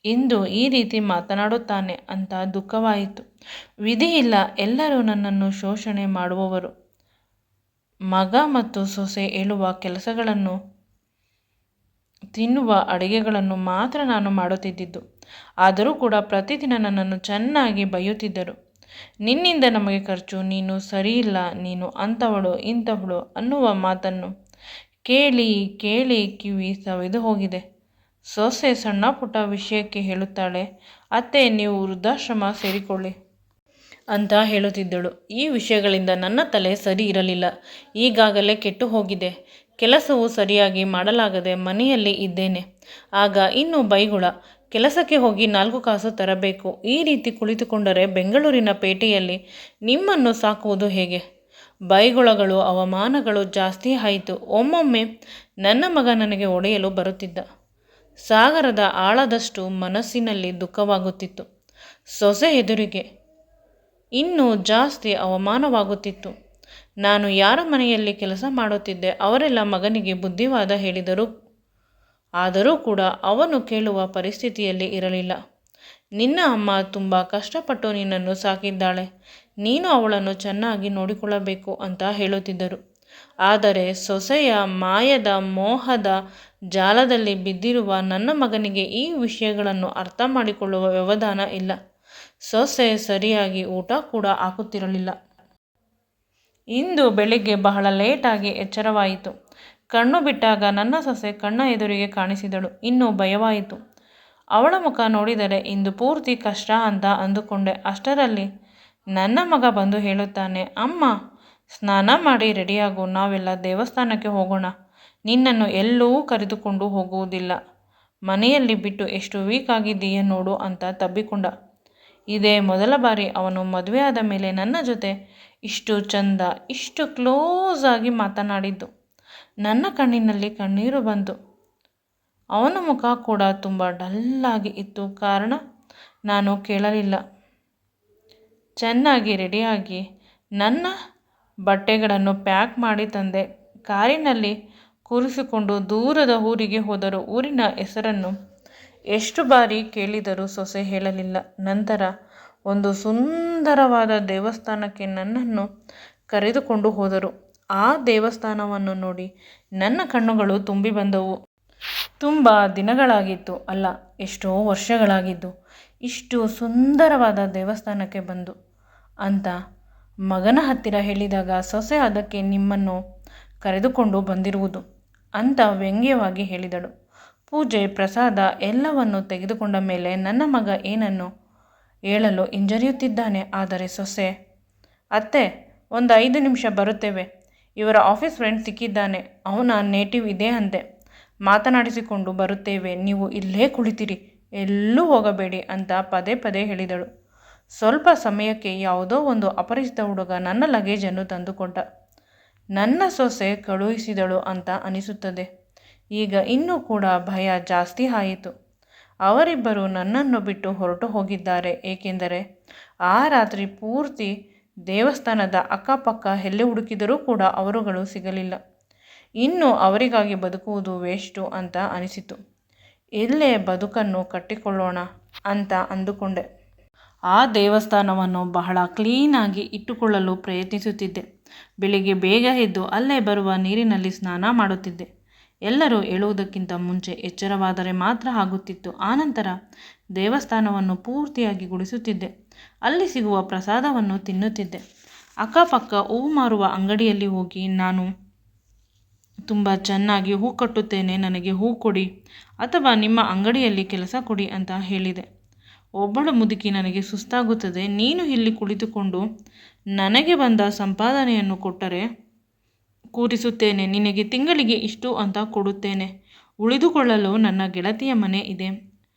ಇಂದು ಈ ರೀತಿ ಮಾತನಾಡುತ್ತಾನೆ ಅಂತ ದುಃಖವಾಯಿತು. ವಿಧಿ ಇಲ್ಲ, ಎಲ್ಲರೂ ನನ್ನನ್ನು ಶೋಷಣೆ ಮಾಡುವವರು. ಮಗ ಮತ್ತು ಸೊಸೆ ಹೇಳುವ ಕೆಲಸಗಳನ್ನು, ತಿನ್ನುವ ಅಡುಗೆಗಳನ್ನು ಮಾತ್ರ ನಾನು ಮಾಡುತ್ತಿದ್ದಿದ್ದು. ಆದರೂ ಕೂಡ ಪ್ರತಿದಿನ ನನ್ನನ್ನು ಚೆನ್ನಾಗಿ ಬೈಯುತ್ತಿದ್ದರು. ನಿನ್ನಿಂದ ನಮಗೆ ಖರ್ಚು, ನೀನು ಸರಿಯಿಲ್ಲ, ನೀನು ಅಂಥವಳು ಇಂಥವಳು ಅನ್ನುವ ಮಾತನ್ನು ಕೇಳಿ ಕೇಳಿ ಕಿವಿ ಸವೆದು ಹೋಗಿದೆ. ಸೊಸೆ ಸಣ್ಣ ಪುಟ್ಟ ವಿಷಯಕ್ಕೆ ಹೇಳುತ್ತಾಳೆ, ಅತ್ತೆ ನೀವು ವೃದ್ಧಾಶ್ರಮ ಸೇರಿಕೊಳ್ಳಿ ಅಂತ ಹೇಳುತ್ತಿದ್ದಳು. ಈ ವಿಷಯಗಳಿಂದ ನನ್ನ ತಲೆ ಸರಿ ಇರಲಿಲ್ಲ. ಈಗಾಗಲೇ ಕೆಟ್ಟು ಹೋಗಿದೆ. ಕೆಲಸವು ಸರಿಯಾಗಿ ಮಾಡಲಾಗದೆ ಮನೆಯಲ್ಲಿ ಇದ್ದೇನೆ. ಆಗ ಇನ್ನು ಬೈಗುಳ. ಕೆಲಸಕ್ಕೆ ಹೋಗಿ 4 ಕಾಸು ತರಬೇಕು. ಈ ರೀತಿ ಕುಳಿತುಕೊಂಡರೆ ಬೆಂಗಳೂರಿನ ಪೇಟೆಯಲ್ಲಿ ನಿಮ್ಮನ್ನು ಸಾಕುವುದು ಹೇಗೆ? ಬೈಗುಳಗಳು, ಅವಮಾನಗಳು ಜಾಸ್ತಿ ಆಯಿತು. ಒಮ್ಮೊಮ್ಮೆ ನನ್ನ ಮಗ ನನಗೆ ಹೊಡೆಯಲು ಬರುತ್ತಿದ್ದ. ಸಾಗರದ ಆಳದಷ್ಟು ಮನಸ್ಸಿನಲ್ಲಿ ದುಃಖವಾಗುತ್ತಿತ್ತು. ಸೊಸೆ ಎದುರಿಗೆ ಇನ್ನೂ ಜಾಸ್ತಿ ಅವಮಾನವಾಗುತ್ತಿತ್ತು. ನಾನು ಯಾರ ಮನೆಯಲ್ಲಿ ಕೆಲಸ ಮಾಡುತ್ತಿದ್ದೆ ಅವರೆಲ್ಲ ಮಗನಿಗೆ ಬುದ್ಧಿವಾದ ಹೇಳಿದರು. ಆದರೂ ಕೂಡ ಅವನು ಕೇಳುವ ಪರಿಸ್ಥಿತಿಯಲ್ಲಿ ಇರಲಿಲ್ಲ. ನಿನ್ನ ಅಮ್ಮ ತುಂಬ ಕಷ್ಟಪಟ್ಟು ನಿನ್ನನ್ನು ಸಾಕಿದ್ದಾಳೆ, ನೀನು ಅವಳನ್ನು ಚೆನ್ನಾಗಿ ನೋಡಿಕೊಳ್ಳಬೇಕು ಅಂತ ಹೇಳುತ್ತಿದ್ದರು. ಆದರೆ ಸೊಸೆಯ ಮಾಯದ ಮೋಹದ ಜಾಲದಲ್ಲಿ ಬಿದ್ದಿರುವ ನನ್ನ ಮಗನಿಗೆ ಈ ವಿಷಯಗಳನ್ನು ಅರ್ಥ ಮಾಡಿಕೊಳ್ಳುವ ವ್ಯವಧಾನ ಇಲ್ಲ. ಸೊಸೆ ಸರಿಯಾಗಿ ಊಟ ಕೂಡ ಹಾಕುತ್ತಿರಲಿಲ್ಲ. ಇಂದು ಬೆಳಿಗ್ಗೆ ಬಹಳ ಲೇಟಾಗಿ ಎಚ್ಚರವಾಯಿತು. ಕಣ್ಣು ಬಿಟ್ಟಾಗ ನನ್ನ ಸೊಸೆ ಕಣ್ಣ ಎದುರಿಗೆ ಕಾಣಿಸಿದಳು. ಇನ್ನೂ ಭಯವಾಯಿತು. ಅವಳ ಮುಖ ನೋಡಿದರೆ ಇಂದು ಪೂರ್ತಿ ಕಷ್ಟ ಅಂತ ಅಂದುಕೊಂಡೆ. ಅಷ್ಟರಲ್ಲಿ ನನ್ನ ಮಗ ಬಂದು ಹೇಳುತ್ತಾನೆ, ಅಮ್ಮ ಸ್ನಾನ ಮಾಡಿ ರೆಡಿಯಾಗು, ನಾವೆಲ್ಲ ದೇವಸ್ಥಾನಕ್ಕೆ ಹೋಗೋಣ. ನಿನ್ನನ್ನು ಎಲ್ಲೂ ಕರೆದುಕೊಂಡು ಹೋಗುವುದಿಲ್ಲ. ಮನೆಯಲ್ಲಿ ಬಿಟ್ಟು ಎಷ್ಟು ವೀಕ್ ಆಗಿದ್ದೀಯ ನೋಡು ಅಂತ ತಬ್ಬಿಕೊಂಡ. ಇದೇ ಮೊದಲ ಬಾರಿ ಅವನು ಮದುವೆ ಆದ ಮೇಲೆ ನನ್ನ ಜೊತೆ ಇಷ್ಟು ಚಂದ, ಇಷ್ಟು ಕ್ಲೋಸ್ ಆಗಿ ಮಾತನಾಡಿದ್ದು. ನನ್ನ ಕಣ್ಣಿನಲ್ಲಿ ಕಣ್ಣೀರು ಬಂತು. ಅವನ ಮುಖ ಕೂಡ ತುಂಬ ಡಲ್ಲಾಗಿ ಇತ್ತು. ಕಾರಣ ನಾನು ಕೇಳಲಿಲ್ಲ. ಚೆನ್ನಾಗಿ ರೆಡಿಯಾಗಿ ನನ್ನ ಬಟ್ಟೆಗಳನ್ನು ಪ್ಯಾಕ್ ಮಾಡಿ ತಂದೆ. ಕಾರಿನಲ್ಲಿ ಕೂರಿಸಿಕೊಂಡು ದೂರದ ಊರಿಗೆ ಹೋದರು. ಊರಿನ ಹೆಸರನ್ನು ಎಷ್ಟು ಬಾರಿ ಕೇಳಿದರೂ ಸೊಸೆ ಹೇಳಲಿಲ್ಲ. ನಂತರ ಒಂದು ಸುಂದರವಾದ ದೇವಸ್ಥಾನಕ್ಕೆ ನನ್ನನ್ನು ಕರೆದುಕೊಂಡು ಹೋದರು. ಆ ದೇವಸ್ಥಾನವನ್ನು ನೋಡಿ ನನ್ನ ಕಣ್ಣುಗಳು ತುಂಬಿ ಬಂದವು. ತುಂಬ ದಿನಗಳಾಗಿತ್ತು, ಅಲ್ಲ ಎಷ್ಟೋ ವರ್ಷಗಳಾಗಿದ್ದು ಇಷ್ಟು ಸುಂದರವಾದ ದೇವಸ್ಥಾನಕ್ಕೆ ಬಂದು ಅಂತ ಮಗನ ಹತ್ತಿರ ಹೇಳಿದಾಗ, ಸೊಸೆ ಅದಕ್ಕೆ ನಿಮ್ಮನ್ನು ಕರೆದುಕೊಂಡು ಬಂದಿರುವುದು ಅಂತ ವ್ಯಂಗ್ಯವಾಗಿ ಹೇಳಿದಳು. ಪೂಜೆ ಪ್ರಸಾದ ಎಲ್ಲವನ್ನು ತೆಗೆದುಕೊಂಡ ಮೇಲೆ ನನ್ನ ಮಗ ಏನನ್ನು ಹೇಳಲು ಹಿಂಜರಿಯುತ್ತಿದ್ದಾನೆ. ಆದರೆ ಸೊಸೆ, ಅತ್ತೆ ಒಂದು 5 ನಿಮಿಷ ಬರುತ್ತೇವೆ, ಇವರ ಆಫೀಸ್ ಫ್ರೆಂಡ್ ಸಿಕ್ಕಿದ್ದಾನೆ, ಅವನ ನೇಟಿವ್ ಇದೆ ಅಂತೆ, ಮಾತನಾಡಿಸಿಕೊಂಡು ಬರುತ್ತೇವೆ, ನೀವು ಇಲ್ಲೇ ಕುಳಿತಿರಿ, ಎಲ್ಲೂ ಹೋಗಬೇಡಿ ಅಂತ ಪದೇ ಪದೇ ಹೇಳಿದಳು. ಸ್ವಲ್ಪ ಸಮಯಕ್ಕೆ ಯಾವುದೋ ಒಂದು ಅಪರಿಚಿತ ಹುಡುಗ ನನ್ನ ಲಗೇಜನ್ನು ತಂದುಕೊಟ್ಟ. ನನ್ನ ಸೊಸೆ ಕಳುಹಿಸಿದಳು ಅಂತ ಅನಿಸುತ್ತದೆ. ಈಗ ಇನ್ನೂ ಕೂಡ ಭಯ ಜಾಸ್ತಿ ಆಯಿತು. ಅವರಿಬ್ಬರು ನನ್ನನ್ನು ಬಿಟ್ಟು ಹೊರಟು ಹೋಗಿದ್ದಾರೆ. ಏಕೆಂದರೆ ಆ ರಾತ್ರಿ ಪೂರ್ತಿ ದೇವಸ್ಥಾನದ ಅಕ್ಕಪಕ್ಕ ಎಲ್ಲಿ ಹುಡುಕಿದರೂ ಕೂಡ ಅವರುಗಳು ಸಿಗಲಿಲ್ಲ. ಇನ್ನು ಅವರಿಗಾಗಿ ಬದುಕುವುದು ವೇಸ್ಟು ಅಂತ ಅನಿಸಿತು. ಇಲ್ಲೇ ಬದುಕನ್ನು ಕಟ್ಟಿಕೊಳ್ಳೋಣ ಅಂತ ಅಂದುಕೊಂಡೆ. ಆ ದೇವಸ್ಥಾನವನ್ನು ಬಹಳ ಕ್ಲೀನಾಗಿ ಇಟ್ಟುಕೊಳ್ಳಲು ಪ್ರಯತ್ನಿಸುತ್ತಿದ್ದೆ. ಬೆಳಿಗ್ಗೆ ಬೇಗ ಎದ್ದು ಅಲ್ಲೇ ಬರುವ ನೀರಿನಲ್ಲಿ ಸ್ನಾನ ಮಾಡುತ್ತಿದ್ದೆ. ಎಲ್ಲರೂ ಹೇಳುವುದಕ್ಕಿಂತ ಮುಂಚೆ ಎಚ್ಚರವಾದರೆ ಮಾತ್ರ ಆಗುತ್ತಿತ್ತು. ಆನಂತರ ದೇವಸ್ಥಾನವನ್ನು ಪೂರ್ತಿಯಾಗಿ ಗುಡಿಸುತ್ತಿದ್ದೆ. ಅಲ್ಲಿ ಸಿಗುವ ಪ್ರಸಾದವನ್ನು ತಿನ್ನುತ್ತಿದ್ದೆ. ಅಕ್ಕಪಕ್ಕ ಹೂವು ಮಾರುವ ಅಂಗಡಿಯಲ್ಲಿ ಹೋಗಿ, ನಾನು ತುಂಬ ಚೆನ್ನಾಗಿ ಹೂ ಕಟ್ಟುತ್ತೇನೆ, ನನಗೆ ಹೂ ಕೊಡಿ, ಅಥವಾ ನಿಮ್ಮ ಅಂಗಡಿಯಲ್ಲಿ ಕೆಲಸ ಕೊಡಿ ಅಂತ ಹೇಳಿದೆ. ಒಬ್ಬಳು ಮುದುಕಿ, ನನಗೆ ಸುಸ್ತಾಗುತ್ತದೆ, ನೀನು ಇಲ್ಲಿ ಕುಳಿತುಕೊಂಡು ನನಗೆ ಬಂದ ಸಂಪಾದನೆಯನ್ನು ಕೊಟ್ಟರೆ ಕೂರಿಸುತ್ತೇನೆ, ನಿನಗೆ ತಿಂಗಳಿಗೆ ಇಷ್ಟು ಅಂತ ಕೊಡುತ್ತೇನೆ, ಉಳಿದುಕೊಳ್ಳಲು ನನ್ನ ಗೆಳತಿಯ ಮನೆ ಇದೆ,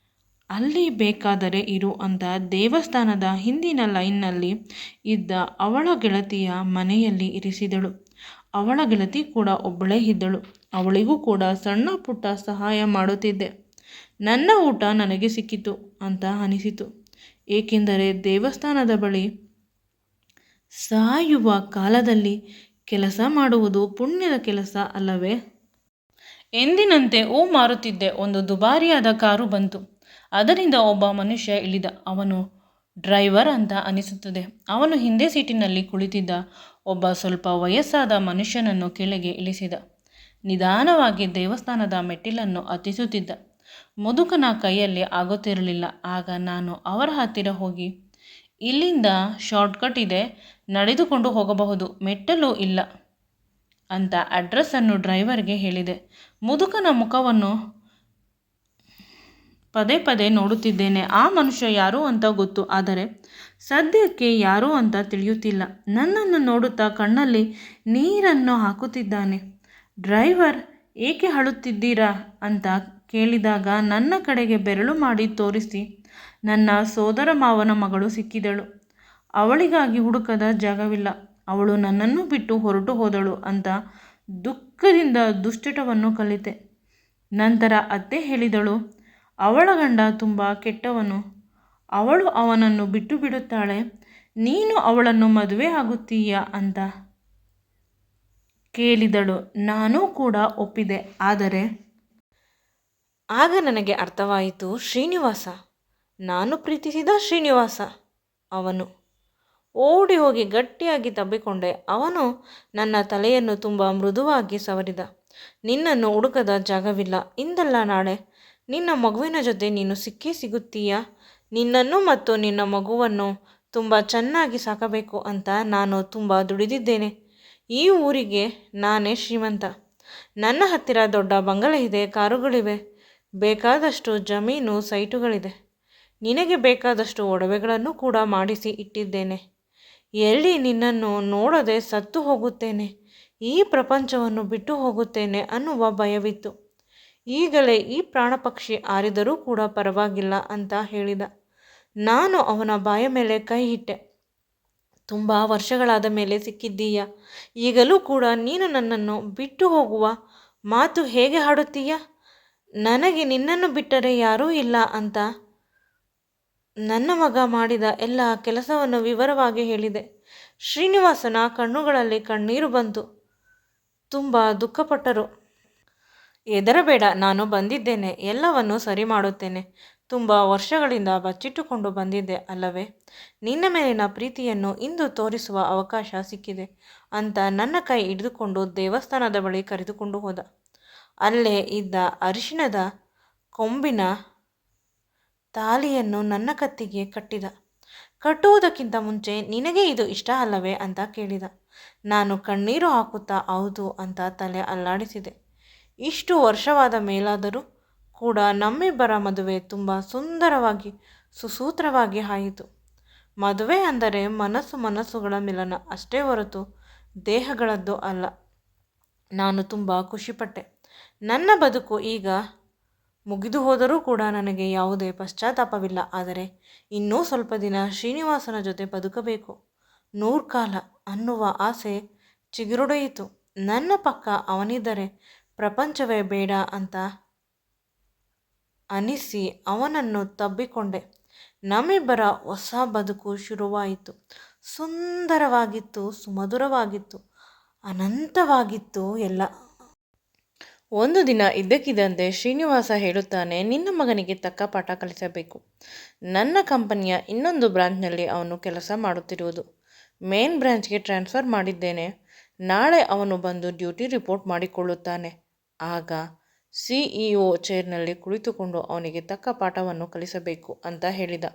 ಅಲ್ಲಿ ಬೇಕಾದರೆ ಇರು ಅಂತ ದೇವಸ್ಥಾನದ ಹಿಂದಿನ ಲೈನ್ನಲ್ಲಿ ಇದ್ದ ಅವಳ ಗೆಳತಿಯ ಮನೆಯಲ್ಲಿ ಇರಿಸಿದಳು. ಅವಳ ಗೆಳತಿ ಕೂಡ ಒಬ್ಬಳೇ ಇದ್ದಳು. ಅವಳಿಗೂ ಕೂಡ ಸಣ್ಣ ಪುಟ್ಟ ಸಹಾಯ ಮಾಡುತ್ತಿದ್ದೆ. ನನ್ನ ಊಟ ನನಗೆ ಸಿಕ್ಕಿತು ಅಂತ ಅನಿಸಿತು. ಏಕೆಂದರೆ ದೇವಸ್ಥಾನದ ಬಳಿ ಸಾಯುವ ಕಾಲದಲ್ಲಿ ಕೆಲಸ ಮಾಡುವುದು ಪುಣ್ಯದ ಕೆಲಸ ಅಲ್ಲವೇ? ಎಂದಿನಂತೆ ಹೂ ಮಾರುತ್ತಿದ್ದೆ. ಒಂದು ದುಬಾರಿಯಾದ ಕಾರು ಬಂತು. ಅದರಿಂದ ಒಬ್ಬ ಮನುಷ್ಯ ಇಳಿದ. ಅವನು ಡ್ರೈವರ್ ಅಂತ ಅನಿಸುತ್ತದೆ. ಅವನು ಹಿಂದೆ ಸೀಟಿನಲ್ಲಿ ಕುಳಿತಿದ್ದ ಒಬ್ಬ ಸ್ವಲ್ಪ ವಯಸ್ಸಾದ ಮನುಷ್ಯನನ್ನು ಕೆಳಗೆ ಇಳಿಸಿದ. ನಿಧಾನವಾಗಿ ದೇವಸ್ಥಾನದ ಮೆಟ್ಟಿಲನ್ನು ಹತ್ತಿಸುತ್ತಿದ್ದ. ಮುದುಕನ ಕೈಯಲ್ಲಿ ಆಗುತ್ತಿರಲಿಲ್ಲ. ಆಗ ನಾನು ಅವರ ಹತ್ತಿರ ಹೋಗಿ, ಇಲ್ಲಿಂದ ಶಾರ್ಟ್ಕಟ್ ಇದೆ, ನಡೆದುಕೊಂಡು ಹೋಗಬಹುದು, ಮೆಟ್ಟಲು ಇಲ್ಲ ಅಂತ ಅಡ್ರೆಸ್ಸನ್ನು ಡ್ರೈವರ್ಗೆ ಹೇಳಿದೆ. ಮುದುಕನ ಮುಖವನ್ನು ಪದೇ ಪದೇ ನೋಡುತ್ತಿದ್ದೇನೆ. ಆ ಮನುಷ್ಯ ಯಾರು ಅಂತ ಗೊತ್ತು, ಆದರೆ ಸದ್ಯಕ್ಕೆ ಯಾರು ಅಂತ ತಿಳಿಯುತ್ತಿಲ್ಲ. ನನ್ನನ್ನು ನೋಡುತ್ತಾ ಕಣ್ಣಲ್ಲಿ ನೀರನ್ನು ಹಾಕುತ್ತಿದ್ದಾನೆ. ಡ್ರೈವರ್, ಏಕೆ ಅಳುತ್ತಿದ್ದೀರಾ ಅಂತ ಕೇಳಿದಾಗ ನನ್ನ ಕಡೆಗೆ ಬೆರಳು ಮಾಡಿ ತೋರಿಸಿ, ನನ್ನ ಸೋದರ ಮಾವನ ಮಗಳು ಸಿಕ್ಕಿದಳು, ಅವಳಿಗಾಗಿ ಹುಡುಕದ ಜಾಗವಿಲ್ಲ, ಅವಳು ನನ್ನನ್ನು ಬಿಟ್ಟು ಹೊರಟು ಹೋದಳು ಅಂತ ದುಃಖದಿಂದ ದುಶ್ಚಟವನ್ನು ಕಲಿತೆ. ನಂತರ ಅತ್ತೆ ಹೇಳಿದಳು, ಅವಳ ಗಂಡ ತುಂಬ ಕೆಟ್ಟವನು, ಅವಳು ಅವನನ್ನು ಬಿಟ್ಟು ಬಿಡುತ್ತಾಳೆ, ನೀನು ಅವಳನ್ನು ಮದುವೆ ಆಗುತ್ತೀಯಾ ಅಂತ ಕೇಳಿದಳು. ನಾನೂ ಕೂಡ ಒಪ್ಪಿದೆ. ಆದರೆ ಆಗ ನನಗೆ ಅರ್ಥವಾಯಿತು, ಶ್ರೀನಿವಾಸ, ನಾನು ಪ್ರೀತಿಸಿದ ಶ್ರೀನಿವಾಸ ಅವನು. ಓಡಿ ಹೋಗಿ ಗಟ್ಟಿಯಾಗಿ ತಬ್ಬಿಕೊಂಡೆ. ಅವನು ನನ್ನ ತಲೆಯನ್ನು ತುಂಬ ಮೃದುವಾಗಿ ಸವರಿದ. ನಿನ್ನನ್ನು ಹುಡುಕದ ಜಾಗವಿಲ್ಲ, ಇಂದಲ್ಲ ನಾಳೆ ನಿನ್ನ ಮಗುವಿನ ಜೊತೆ ನೀನು ಸಿಕ್ಕೇ ಸಿಗುತ್ತೀಯಾ? ನಿನ್ನನ್ನು ಮತ್ತು ನಿನ್ನ ಮಗುವನ್ನು ತುಂಬ ಚೆನ್ನಾಗಿ ಸಾಕಬೇಕು ಅಂತ ನಾನು ತುಂಬ ದುಡಿದಿದ್ದೇನೆ. ಈ ಊರಿಗೆ ನಾನೇ ಶ್ರೀಮಂತ. ನನ್ನ ಹತ್ತಿರ ದೊಡ್ಡ ಬಂಗಲೆ ಇದೆ, ಕಾರುಗಳಿವೆ, ಬೇಕಾದಷ್ಟು ಜಮೀನು ಸೈಟುಗಳಿದೆ. ನಿನಗೆ ಬೇಕಾದಷ್ಟು ಒಡವೆಗಳನ್ನು ಕೂಡ ಮಾಡಿಸಿ ಇಟ್ಟಿದ್ದೇನೆ. ಎಲ್ಲಿ ನಿನ್ನನ್ನು ನೋಡದೆ ಸತ್ತು ಹೋಗುತ್ತೇನೆ, ಈ ಪ್ರಪಂಚವನ್ನು ಬಿಟ್ಟು ಹೋಗುತ್ತೇನೆ ಅನ್ನುವ ಭಯವಿತ್ತು. ಈಗಲೇ ಈ ಪ್ರಾಣಪಕ್ಷಿ ಹಾರಿದರೂ ಕೂಡ ಪರವಾಗಿಲ್ಲ ಅಂತ ಹೇಳಿದ. ನಾನು ಅವನ ಬಾಯ ಮೇಲೆ ಕೈ ಇಟ್ಟೆ. ತುಂಬ ವರ್ಷಗಳಾದ ಮೇಲೆ ಸಿಕ್ಕಿದ್ದೀಯ, ಈಗಲೂ ಕೂಡ ನೀನು ನನ್ನನ್ನು ಬಿಟ್ಟು ಹೋಗುವ ಮಾತು ಹೇಗೆ ಆಡುತ್ತೀಯ? ನನಗೆ ನಿನ್ನನ್ನು ಬಿಟ್ಟರೆ ಯಾರೂ ಇಲ್ಲ ಅಂತ ನನ್ನ ಮಗ ಮಾಡಿದ ಎಲ್ಲ ಕೆಲಸವನ್ನು ವಿವರವಾಗಿ ಹೇಳಿದೆ. ಶ್ರೀನಿವಾಸನ ಕಣ್ಣುಗಳಲ್ಲಿ ಕಣ್ಣೀರು ಬಂತು. ತುಂಬ ದುಃಖಪಟ್ಟರು. ಹೆದರಬೇಡ, ನಾನು ಬಂದಿದ್ದೇನೆ, ಎಲ್ಲವನ್ನು ಸರಿ ಮಾಡುತ್ತೇನೆ. ತುಂಬ ವರ್ಷಗಳಿಂದ ಬಚ್ಚಿಟ್ಟುಕೊಂಡು ಬಂದಿದ್ದೆ ಅಲ್ಲವೇ? ನಿನ್ನ ಮೇಲಿನ ಪ್ರೀತಿಯನ್ನು ಇಂದು ತೋರಿಸುವ ಅವಕಾಶ ಸಿಕ್ಕಿದೆ ಅಂತ ನನ್ನ ಕೈ ಹಿಡಿದುಕೊಂಡು ದೇವಸ್ಥಾನದ ಬಳಿ ಕರೆದುಕೊಂಡು ಹೋದ. ಅಲ್ಲೇ ಇದ್ದ ಅರಿಶಿಣದ ಕೊಂಬಿನ ತಾಲಿಯನ್ನು ನನ್ನ ಕತ್ತಿಗೆ ಕಟ್ಟಿದ. ಕಟ್ಟುವುದಕ್ಕಿಂತ ಮುಂಚೆ, ನಿನಗೆ ಇದು ಇಷ್ಟ ಅಲ್ಲವೇ ಅಂತ ಕೇಳಿದ. ನಾನು ಕಣ್ಣೀರು ಹಾಕುತ್ತಾ ಹೌದು ಅಂತ ತಲೆ ಅಲ್ಲಾಡಿಸಿದೆ. ಇಷ್ಟು ವರ್ಷವಾದ ಮೇಲಾದರೂ ಕೂಡ ನಮ್ಮಿಬ್ಬರ ಮದುವೆ ತುಂಬ ಸುಂದರವಾಗಿ ಸುಸೂತ್ರವಾಗಿ ಆಯಿತು. ಮದುವೆ ಅಂದರೆ ಮನಸ್ಸುಗಳ ಮಿಲನ ಅಷ್ಟೇ ಹೊರತು ದೇಹಗಳದ್ದು ಅಲ್ಲ. ನಾನು ತುಂಬ ಖುಷಿಪಟ್ಟೆ. ನನ್ನ ಬದುಕು ಈಗ ಮುಗಿದು ಹೋದರೂ ಕೂಡ ನನಗೆ ಯಾವುದೇ ಪಶ್ಚಾತ್ತಾಪವಿಲ್ಲ. ಆದರೆ ಇನ್ನೂ ಸ್ವಲ್ಪ ದಿನ ಶ್ರೀನಿವಾಸನ ಜೊತೆ ಬದುಕಬೇಕು, ನೂರ್ಕಾಲ ಅನ್ನುವ ಆಸೆ ಚಿಗುರೊಡೆಯಿತು. ನನ್ನ ಪಕ್ಕ ಅವನಿದ್ದರೆ ಪ್ರಪಂಚವೇ ಬೇಡ ಅಂತ ಅನಿಸಿ ಅವನನ್ನು ತಬ್ಬಿಕೊಂಡೆ. ನಮ್ಮಿಬ್ಬರ ಹೊಸ ಬದುಕು ಶುರುವಾಯಿತು. ಸುಂದರವಾಗಿತ್ತು, ಸುಮಧುರವಾಗಿತ್ತು, ಅನಂತವಾಗಿತ್ತು ಎಲ್ಲ. ಒಂದು ದಿನ ಇದ್ದಕ್ಕಿದ್ದಂತೆ ಶ್ರೀನಿವಾಸ ಹೇಳುತ್ತಾನೆ, ನಿನ್ನ ಮಗನಿಗೆ ತಕ್ಕ ಪಾಠ ಕಲಿಸಬೇಕು. ನನ್ನ ಕಂಪನಿಯ ಇನ್ನೊಂದು ಬ್ರಾಂಚ್ನಲ್ಲಿ ಅವನು ಕೆಲಸ ಮಾಡುತ್ತಿರುವುದು. ಮೇನ್ ಬ್ರಾಂಚ್ಗೆ ಟ್ರಾನ್ಸ್ಫರ್ ಮಾಡಿದ್ದೇನೆ. ನಾಳೆ ಅವನು ಬಂದು ಡ್ಯೂಟಿ ರಿಪೋರ್ಟ್ ಮಾಡಿಕೊಳ್ಳುತ್ತಾನೆ. ಆಗ CEO ಚೇರ್ನಲ್ಲಿ ಕುಳಿತುಕೊಂಡು ಅವನಿಗೆ ತಕ್ಕ ಪಾಠವನ್ನು ಕಲಿಸಬೇಕು ಅಂತ ಹೇಳಿದ.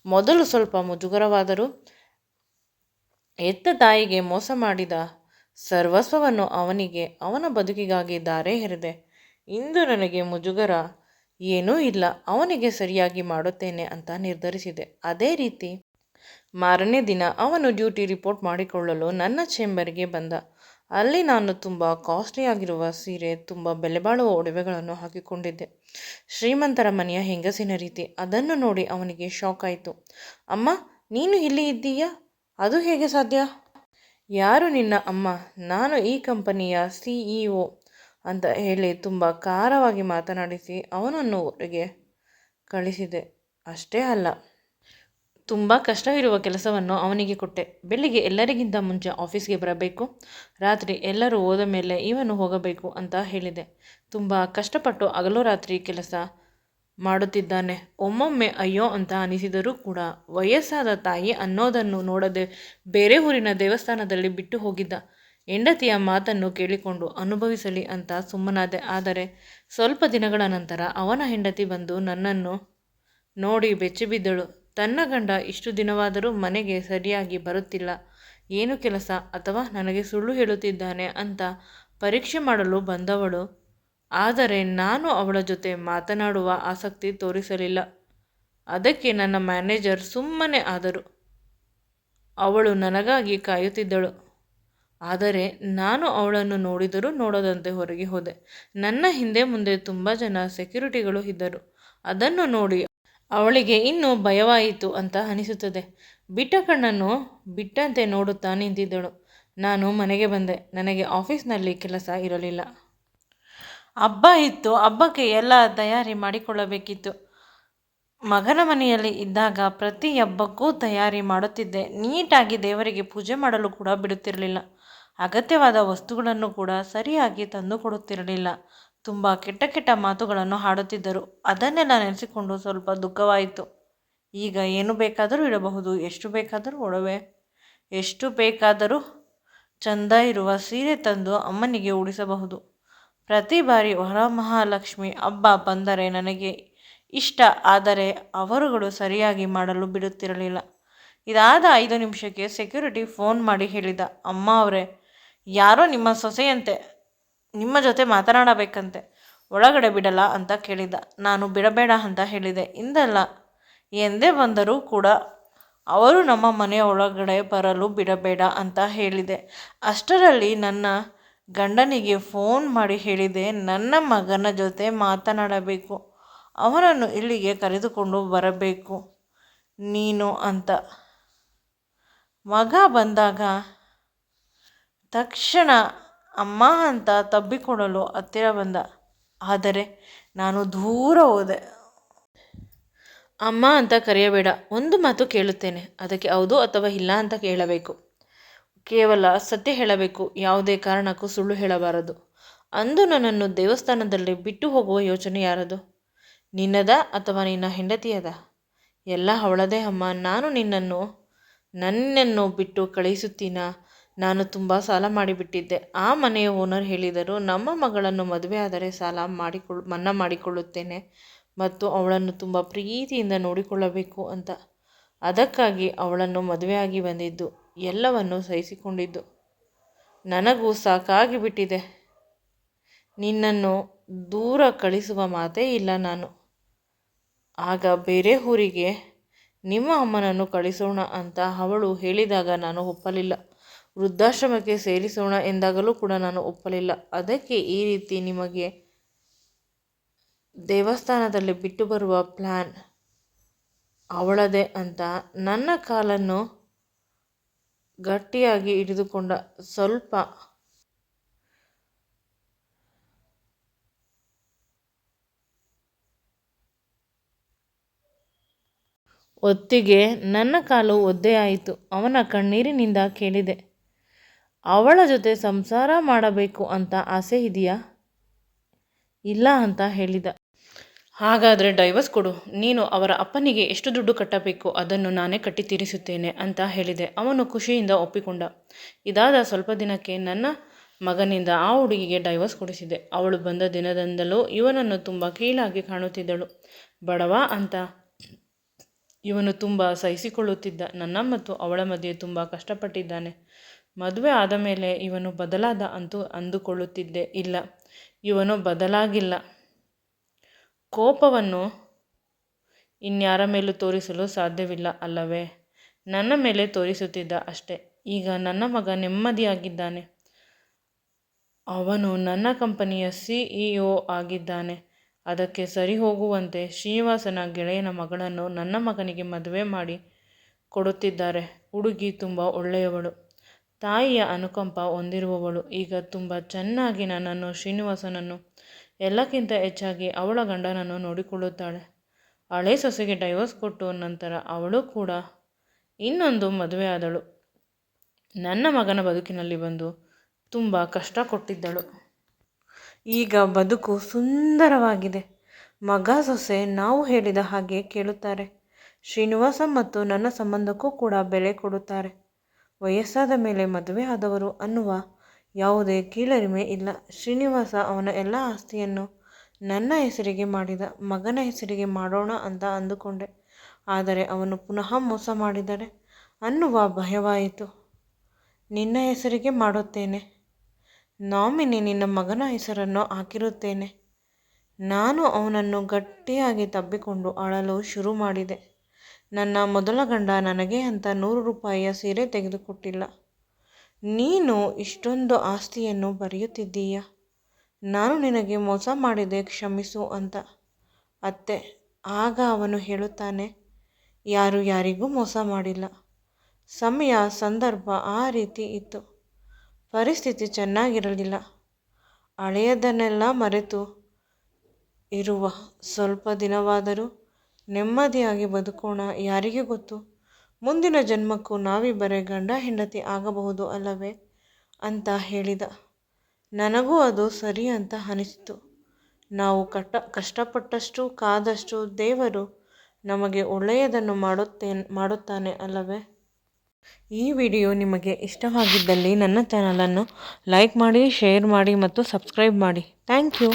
ಮೊದಲು ಸ್ವಲ್ಪ ಮುಜುಗರವಾದರೂ ಹೆತ್ತ ತಾಯಿಗೆ ಮೋಸ ಮಾಡಿದ ಸರ್ವಸ್ವವನ್ನು ಅವನಿಗೆ, ಅವನ ಬದುಕಿಗಾಗಿ ಧಾರೆ ಎರೆದೆ. ಇಂದು ನನಗೆ ಮುಜುಗರ ಏನೂ ಇಲ್ಲ, ಅವನಿಗೆ ಸರಿಯಾಗಿ ಮಾಡುತ್ತೇನೆ ಅಂತ ನಿರ್ಧರಿಸಿದೆ. ಅದೇ ರೀತಿ ಮಾರನೇ ದಿನ ಅವನು ಡ್ಯೂಟಿ ರಿಪೋರ್ಟ್ ಮಾಡಿಕೊಳ್ಳಲು ನನ್ನ ಚೇಂಬರ್ಗೆ ಬಂದ. ಅಲ್ಲಿ ನಾನು ತುಂಬ ಕಾಸ್ಟ್ಲಿ ಆಗಿರುವ ಸೀರೆ, ತುಂಬ ಬೆಲೆಬಾಳುವ ಒಡವೆಗಳನ್ನು ಹಾಕಿಕೊಂಡಿದ್ದೆ. ಶ್ರೀಮಂತರ ಮನೆಯ ಹೆಂಗಸಿನ ರೀತಿ. ಅದನ್ನು ನೋಡಿ ಅವನಿಗೆ ಶಾಕ್ ಆಯಿತು. ಅಮ್ಮ, ನೀನು ಇಲ್ಲಿ ಇದ್ದೀಯಾ? ಅದು ಹೇಗೆ ಸಾಧ್ಯ? ಯಾರು ನಿನ್ನ ಅಮ್ಮ? ನಾನು ಈ ಕಂಪನಿಯ CEO ಅಂತ ಹೇಳಿ ತುಂಬ ಖಾರವಾಗಿ ಮಾತನಾಡಿಸಿ ಅವನನ್ನು ಹೊರಗೆ ಕಳಿಸಿದೆ. ಅಷ್ಟೇ ಅಲ್ಲ, ತುಂಬ ಕಷ್ಟವಿರುವ ಕೆಲಸವನ್ನು ಅವನಿಗೆ ಕೊಟ್ಟೆ. ಬೆಳಿಗ್ಗೆ ಎಲ್ಲರಿಗಿಂತ ಮುಂಚೆ ಆಫೀಸ್ಗೆ ಬರಬೇಕು, ರಾತ್ರಿ ಎಲ್ಲರೂ ಹೋದ ಮೇಲೆ ಇವನು ಹೋಗಬೇಕು ಅಂತ ಹೇಳಿದೆ. ತುಂಬ ಕಷ್ಟಪಟ್ಟು ಹಗಲು ರಾತ್ರಿ ಕೆಲಸ ಮಾಡುತ್ತಿದ್ದಾನೆ. ಒಮ್ಮೊಮ್ಮೆ ಅಯ್ಯೋ ಅಂತ ಅನಿಸಿದರೂ ಕೂಡ ವಯಸ್ಸಾದ ತಾಯಿ ಅನ್ನೋದನ್ನು ನೋಡದೆ ಬೇರೆ ಊರಿನ ದೇವಸ್ಥಾನದಲ್ಲಿ ಬಿಟ್ಟು ಹೋಗಿದ್ದ. ಹೆಂಡತಿಯ ಮಾತನ್ನು ಕೇಳಿಕೊಂಡು ಅನುಭವಿಸಲಿ ಅಂತ ಸುಮ್ಮನಾದೆ. ಆದರೆ ಸ್ವಲ್ಪ ದಿನಗಳ ನಂತರ ಅವನ ಹೆಂಡತಿ ಬಂದು ನನ್ನನ್ನು ನೋಡಿ ಬೆಚ್ಚಿಬಿದ್ದಳು. ತನ್ನ ಗಂಡ ಇಷ್ಟು ದಿನವಾದರೂ ಮನೆಗೆ ಸರಿಯಾಗಿ ಬರುತ್ತಿಲ್ಲ, ಏನು ಕೆಲಸ ಅಥವಾ ನನಗೆ ಸುಳ್ಳು ಹೇಳುತ್ತಿದ್ದಾನೆ ಅಂತ ಪರೀಕ್ಷೆ ಮಾಡಲು ಬಂದವಳು. ಆದರೆ ನಾನು ಅವಳ ಜೊತೆ ಮಾತನಾಡುವ ಆಸಕ್ತಿ ತೋರಿಸಲಿಲ್ಲ. ಅದಕ್ಕೆ ನನ್ನ ಮ್ಯಾನೇಜರ್ ಸುಮ್ಮನೆ ಆದರು. ಅವಳು ನನಗಾಗಿ ಕಾಯುತ್ತಿದ್ದಳು. ಆದರೆ ನಾನು ಅವಳನ್ನು ನೋಡಿದರೂ ನೋಡದಂತೆ ಹೊರಗೆ ಹೋದೆ. ನನ್ನ ಹಿಂದೆ ಮುಂದೆ ತುಂಬ ಜನ ಸೆಕ್ಯೂರಿಟಿಗಳು ಇದ್ದರು. ಅದನ್ನು ನೋಡಿ ಅವಳಿಗೆ ಇನ್ನೂ ಭಯವಾಯಿತು ಅಂತ ಅನಿಸುತ್ತದೆ. ಬಿಟ್ಟ ಕಣ್ಣನ್ನು ಬಿಟ್ಟಂತೆ ನೋಡುತ್ತಾ ನಿಂತಿದ್ದಳು. ನಾನು ಮನೆಗೆ ಬಂದೆ. ನನಗೆ ಆಫೀಸ್ನಲ್ಲಿ ಕೆಲಸ ಇರಲಿಲ್ಲ. ಹಬ್ಬ ಇತ್ತು. ಹಬ್ಬಕ್ಕೆ ಎಲ್ಲ ತಯಾರಿ ಮಾಡಿಕೊಳ್ಳಬೇಕಿತ್ತು. ಮಗನ ಮನೆಯಲ್ಲಿ ಇದ್ದಾಗ ಪ್ರತಿ ಹಬ್ಬಕ್ಕೂ ತಯಾರಿ ಮಾಡುತ್ತಿದ್ದೆ. ನೀಟಾಗಿ ದೇವರಿಗೆ ಪೂಜೆ ಮಾಡಲು ಕೂಡ ಬಿಡುತ್ತಿರಲಿಲ್ಲ. ಅಗತ್ಯವಾದ ವಸ್ತುಗಳನ್ನು ಕೂಡ ಸರಿಯಾಗಿ ತಂದು ಕೊಡುತ್ತಿರಲಿಲ್ಲ. ತುಂಬ ಕೆಟ್ಟ ಕೆಟ್ಟ ಮಾತುಗಳನ್ನು ಆಡುತ್ತಿದ್ದರು. ಅದನ್ನೆಲ್ಲ ನೆನೆಸಿಕೊಂಡು ಸ್ವಲ್ಪ ದುಃಖವಾಯಿತು. ಈಗ ಏನು ಬೇಕಾದರೂ ಇಡಬಹುದು, ಎಷ್ಟು ಬೇಕಾದರೂ ಒಡವೆ, ಎಷ್ಟು ಬೇಕಾದರೂ ಚಂದ ಇರುವ ಸೀರೆ ತಂದು ಅಮ್ಮನಿಗೆ ಉಡಿಸಬಹುದು. ಪ್ರತಿ ಬಾರಿ ವರಮಹಾಲಕ್ಷ್ಮಿ ಹಬ್ಬ ಬಂದರೆ ನನಗೆ ಇಷ್ಟ, ಆದರೆ ಅವರುಗಳು ಸರಿಯಾಗಿ ಮಾಡಲು ಬಿಡುತ್ತಿರಲಿಲ್ಲ. ಇದಾದ 5 ನಿಮಿಷಕ್ಕೆ ಸೆಕ್ಯೂರಿಟಿ ಫೋನ್ ಮಾಡಿ ಹೇಳಿದ, ಅಮ್ಮ ಅವರೇ, ಯಾರೋ ನಿಮ್ಮ ಸೊಸೆಯಂತೆ ನಿಮ್ಮ ಜೊತೆ ಮಾತನಾಡಬೇಕಂತೆ, ಒಳಗಡೆ ಬಿಡಲ್ಲ ಅಂತ ಕೇಳಿದ. ನಾನು ಬಿಡಬೇಡ ಅಂತ ಹೇಳಿದೆ. ಇಂದಲ್ಲ ಎಂದೇ ಬಂದರೂ ಕೂಡ ಅವರು ನಮ್ಮ ಮನೆಯ ಒಳಗಡೆ ಬರಲು ಬಿಡಬೇಡ ಅಂತ ಹೇಳಿದೆ. ಅಷ್ಟರಲ್ಲಿ ನನ್ನ ಗಂಡನಿಗೆ ಫೋನ್ ಮಾಡಿ ಹೇಳಿದೆ, ನನ್ನ ಮಗನ ಜೊತೆ ಮಾತನಾಡಬೇಕು, ಅವನನ್ನು ಇಲ್ಲಿಗೆ ಕರೆದುಕೊಂಡು ಬರಬೇಕು ನೀನು ಅಂತ. ಮಗ ಬಂದಾಗ ತಕ್ಷಣ ಅಮ್ಮ ಅಂತ ತಬ್ಬಿಕೊಳ್ಳಲು ಹತ್ತಿರ ಬಂದ. ಆದರೆ ನಾನು ದೂರ ಹೋದೆ. ಅಮ್ಮ ಅಂತ ಕರೆಯಬೇಡ, ಒಂದು ಮಾತು ಕೇಳುತ್ತೇನೆ, ಅದಕ್ಕೆ ಹೌದು ಅಥವಾ ಇಲ್ಲ ಅಂತ ಹೇಳಬೇಕು. ಕೇವಲ ಸತ್ಯ ಹೇಳಬೇಕು, ಯಾವುದೇ ಕಾರಣಕ್ಕೂ ಸುಳ್ಳು ಹೇಳಬಾರದು. ಅಂದು ನನ್ನನ್ನು ದೇವಸ್ಥಾನದಲ್ಲಿ ಬಿಟ್ಟು ಹೋಗುವ ಯೋಚನೆ ಯಾರದು? ನಿನ್ನದ ಅಥವಾ ನಿನ್ನ ಹೆಂಡತಿಯದ? ಎಲ್ಲ ಅವಳದೇ ಅಮ್ಮ. ನಾನು ನನ್ನನ್ನು ಬಿಟ್ಟು ಕಳುಹಿಸುತ್ತೀನಾ? ನಾನು ತುಂಬ ಸಾಲ ಮಾಡಿಬಿಟ್ಟಿದ್ದೆ. ಆ ಮನೆಯ ಓನರ್ ಹೇಳಿದರು, ನಮ್ಮ ಮಗಳನ್ನು ಮದುವೆ ಆದರೆ ಸಾಲ ಮನ್ನಾ ಮಾಡಿಕೊಳ್ಳುತ್ತೇನೆ ಮತ್ತು ಅವಳನ್ನು ತುಂಬ ಪ್ರೀತಿಯಿಂದ ನೋಡಿಕೊಳ್ಳಬೇಕು ಅಂತ. ಅದಕ್ಕಾಗಿ ಅವಳನ್ನು ಮದುವೆಯಾಗಿ ಬಂದಿದ್ದು, ಎಲ್ಲವನ್ನು ಸಹಿಸಿಕೊಂಡಿದ್ದು. ನನಗೂ ಸಾಕಾಗಿಬಿಟ್ಟಿದೆ. ನಿನ್ನನ್ನು ದೂರ ಕಳಿಸುವ ಮಾತೇ ಇಲ್ಲ ನಾನು. ಆಗ ಬೇರೆ ಊರಿಗೆ ನಿಮ್ಮ ಅಮ್ಮನನ್ನು ಕಳಿಸೋಣ ಅಂತ ಅವಳು ಹೇಳಿದಾಗ ನಾನು ಒಪ್ಪಲಿಲ್ಲ. ವೃದ್ಧಾಶ್ರಮಕ್ಕೆ ಸೇರಿಸೋಣ ಎಂದಾಗಲೂ ಕೂಡ ನಾನು ಒಪ್ಪಲಿಲ್ಲ. ಅದಕ್ಕೆ ಈ ರೀತಿ ನಿಮಗೆ ದೇವಸ್ಥಾನದಲ್ಲಿ ಬಿಟ್ಟು ಬರುವ ಪ್ಲ್ಯಾನ್ ಅವಳದೇ ಅಂತ. ನನ್ನ ಕಾಲನ್ನು ಗಟ್ಟಿಯಾಗಿ ಹಿಡಿದುಕೊಂಡ. ಸ್ವಲ್ಪ ಹೊತ್ತಿಗೆ ನನ್ನ ಕಾಲು ಒದ್ದೆಯಾಯಿತು. ಅವನ ಕಣ್ಣೀರಿನಿಂದ ಕೇಳಿದೆ, ಅವಳ ಜೊತೆ ಸಂಸಾರ ಮಾಡಬೇಕು ಅಂತ ಆಸೆ ಇದೆಯಾ? ಇಲ್ಲ ಅಂತ ಹೇಳಿದ. ಹಾಗಾದರೆ ಡೈವರ್ಸ್ ಕೊಡು. ನೀನು ಅವರ ಅಪ್ಪನಿಗೆ ಎಷ್ಟು ದುಡ್ಡು ಕಟ್ಟಬೇಕು ಅದನ್ನು ನಾನೇ ಕಟ್ಟಿ ತೀರಿಸುತ್ತೇನೆ ಅಂತ ಹೇಳಿದೆ. ಅವನು ಖುಷಿಯಿಂದ ಒಪ್ಪಿಕೊಂಡ. ಇದಾದ ಸ್ವಲ್ಪ ದಿನಕ್ಕೆ ನನ್ನ ಮಗನಿಂದ ಆ ಹುಡುಗಿಗೆ ಡೈವರ್ಸ್ ಕೊಡಿಸಿದೆ. ಅವಳು ಬಂದ ದಿನದಿಂದಲೂ ಇವನನ್ನು ತುಂಬ ಕೀಳಾಗಿ ಕಾಣುತ್ತಿದ್ದಳು. ಬಡವ ಅಂತ ಇವನು ತುಂಬ ಸಹಿಸಿಕೊಳ್ಳುತ್ತಿದ್ದ. ನನ್ನ ಮತ್ತು ಅವಳ ಮಧ್ಯೆ ತುಂಬ ಕಷ್ಟಪಟ್ಟಿದ್ದಾನೆ. ಮದುವೆ ಆದ ಮೇಲೆ ಇವನು ಬದಲಾದ ಅಂತೂ ಅಂದುಕೊಳ್ಳುತ್ತಿದ್ದೆ. ಇಲ್ಲ, ಇವನು ಬದಲಾಗಿಲ್ಲ. ಕೋಪವನ್ನು ಇನ್ಯಾರ ಮೇಲೂ ತೋರಿಸಲು ಸಾಧ್ಯವಿಲ್ಲ ಅಲ್ಲವೇ? ನನ್ನ ಮೇಲೆ ತೋರಿಸುತ್ತಿದ್ದ ಅಷ್ಟೇ. ಈಗ ನನ್ನ ಮಗ ನೆಮ್ಮದಿಯಾಗಿದ್ದಾನೆ. ಅವನು ನನ್ನ ಕಂಪನಿಯ CEO ಆಗಿದ್ದಾನೆ. ಅದಕ್ಕೆ ಸರಿ ಹೋಗುವಂತೆ ಶ್ರೀನಿವಾಸನ ಗೆಳೆಯನ ಮಗಳನ್ನು ನನ್ನ ಮಗನಿಗೆ ಮದುವೆ ಮಾಡಿ ಕೊಡುತ್ತಿದ್ದಾರೆ. ಹುಡುಗಿ ತುಂಬ ಒಳ್ಳೆಯವಳು, ತಾಯಿಯ ಅನುಕಂಪ ಹೊಂದಿರುವವಳು. ಈಗ ತುಂಬ ಚೆನ್ನಾಗಿ ನನ್ನನ್ನು, ಶ್ರೀನಿವಾಸನನ್ನು, ಎಲ್ಲಕ್ಕಿಂತ ಹೆಚ್ಚಾಗಿ ಅವಳ ಗಂಡನನ್ನು ನೋಡಿಕೊಳ್ಳುತ್ತಾಳೆ. ಹಳೆ ಸೊಸೆಗೆ ಡೈವೋರ್ಸ್ ಕೊಟ್ಟು ನಂತರ ಅವಳು ಕೂಡ ಇನ್ನೊಂದು ಮದುವೆ ಆದಳು. ನನ್ನ ಮಗನ ಬದುಕಿನಲ್ಲಿ ಬಂದು ತುಂಬ ಕಷ್ಟ ಕೊಟ್ಟಿದ್ದಳು. ಈಗ ಬದುಕು ಸುಂದರವಾಗಿದೆ. ಮಗ ಸೊಸೆ ನಾವು ಹೇಳಿದ ಹಾಗೆ ಕೇಳುತ್ತಾರೆ. ಶ್ರೀನಿವಾಸ ಮತ್ತು ನನ್ನ ಸಂಬಂಧಕ್ಕೂ ಕೂಡ ಬೆಲೆ ಕೊಡುತ್ತಾರೆ. ವಯಸ್ಸಾದ ಮೇಲೆ ಮದುವೆ ಆದವರು ಅನ್ನುವ ಯಾವುದೇ ಕೀಳರಿಮೆ ಇಲ್ಲ. ಶ್ರೀನಿವಾಸ ಅವನ ಎಲ್ಲ ಆಸ್ತಿಯನ್ನು ನನ್ನ ಹೆಸರಿಗೆ ಮಾಡಿದ. ಮಗನ ಹೆಸರಿಗೆ ಮಾಡೋಣ ಅಂತ ಅಂದುಕೊಂಡೆ. ಆದರೆ ಅವನು ಪುನಃ ಮೋಸ ಮಾಡಿದರೆ ಅನ್ನುವ ಭಯವಾಯಿತು. ನಿನ್ನ ಹೆಸರಿಗೆ ಮಾಡುತ್ತೇನೆ. ನಾಮಿನಿ ನಿನ್ನ ಮಗನ ಹೆಸರನ್ನು ಹಾಕಿರುತ್ತೇನೆ. ನಾನು ಅವನನ್ನು ಗಟ್ಟಿಯಾಗಿ ತಬ್ಬಿಕೊಂಡು ಅಳಲು ಶುರು ಮಾಡಿದೆ. ನನ್ನ ಮೊದಲ ಗಂಡ ನನಗೆ ಅಂತ 100 ರೂಪಾಯಿಯ ಸೀರೆ ತೆಗೆದುಕೊಟ್ಟಿಲ್ಲ. ನೀನು ಇಷ್ಟೊಂದು ಆಸ್ತಿಯನ್ನು ಬರೆಯುತ್ತಿದ್ದೀಯ. ನಾನು ನಿನಗೆ ಮೋಸ ಮಾಡಿದೆ, ಕ್ಷಮಿಸು ಅಂತ. ಅತ್ತೆ. ಆಗ ಅವನು ಹೇಳುತ್ತಾನೆ, ಯಾರು ಯಾರಿಗೂ ಮೋಸ ಮಾಡಿಲ್ಲ. ಸಮಯ ಸಂದರ್ಭ ಆ ರೀತಿ ಇತ್ತು. ಪರಿಸ್ಥಿತಿ ಚೆನ್ನಾಗಿರಲಿಲ್ಲ. ಹಳೆಯದನ್ನೆಲ್ಲ ಮರೆತು ಇರುವ. ಸ್ವಲ್ಪ ದಿನವಾದರೂ ನೆಮ್ಮದಿಯಾಗಿ ಬದುಕೋಣ. ಯಾರಿಗೆ ಗೊತ್ತು, ಮುಂದಿನ ಜನ್ಮಕ್ಕೂ ನಾವಿಬ್ಬರೇ ಗಂಡ ಹೆಂಡತಿ ಆಗಬಹುದು ಅಲ್ಲವೇ ಅಂತ ಹೇಳಿದ. ನನಗೂ ಅದು ಸರಿ ಅಂತ ಅನಿಸಿತು. ನಾವು ಕಷ್ಟಪಟ್ಟಷ್ಟು ಕಾದಷ್ಟು ದೇವರು ನಮಗೆ ಒಳ್ಳೆಯದನ್ನು ಮಾಡುತ್ತಾನೆ ಅಲ್ಲವೇ. ಈ ವಿಡಿಯೋ ನಿಮಗೆ ಇಷ್ಟವಾಗಿದ್ದಲ್ಲಿ ನನ್ನ ಚಾನಲನ್ನು ಲೈಕ್ ಮಾಡಿ, ಶೇರ್ ಮಾಡಿ ಮತ್ತು ಸಬ್ಸ್ಕ್ರೈಬ್ ಮಾಡಿ. Thank you.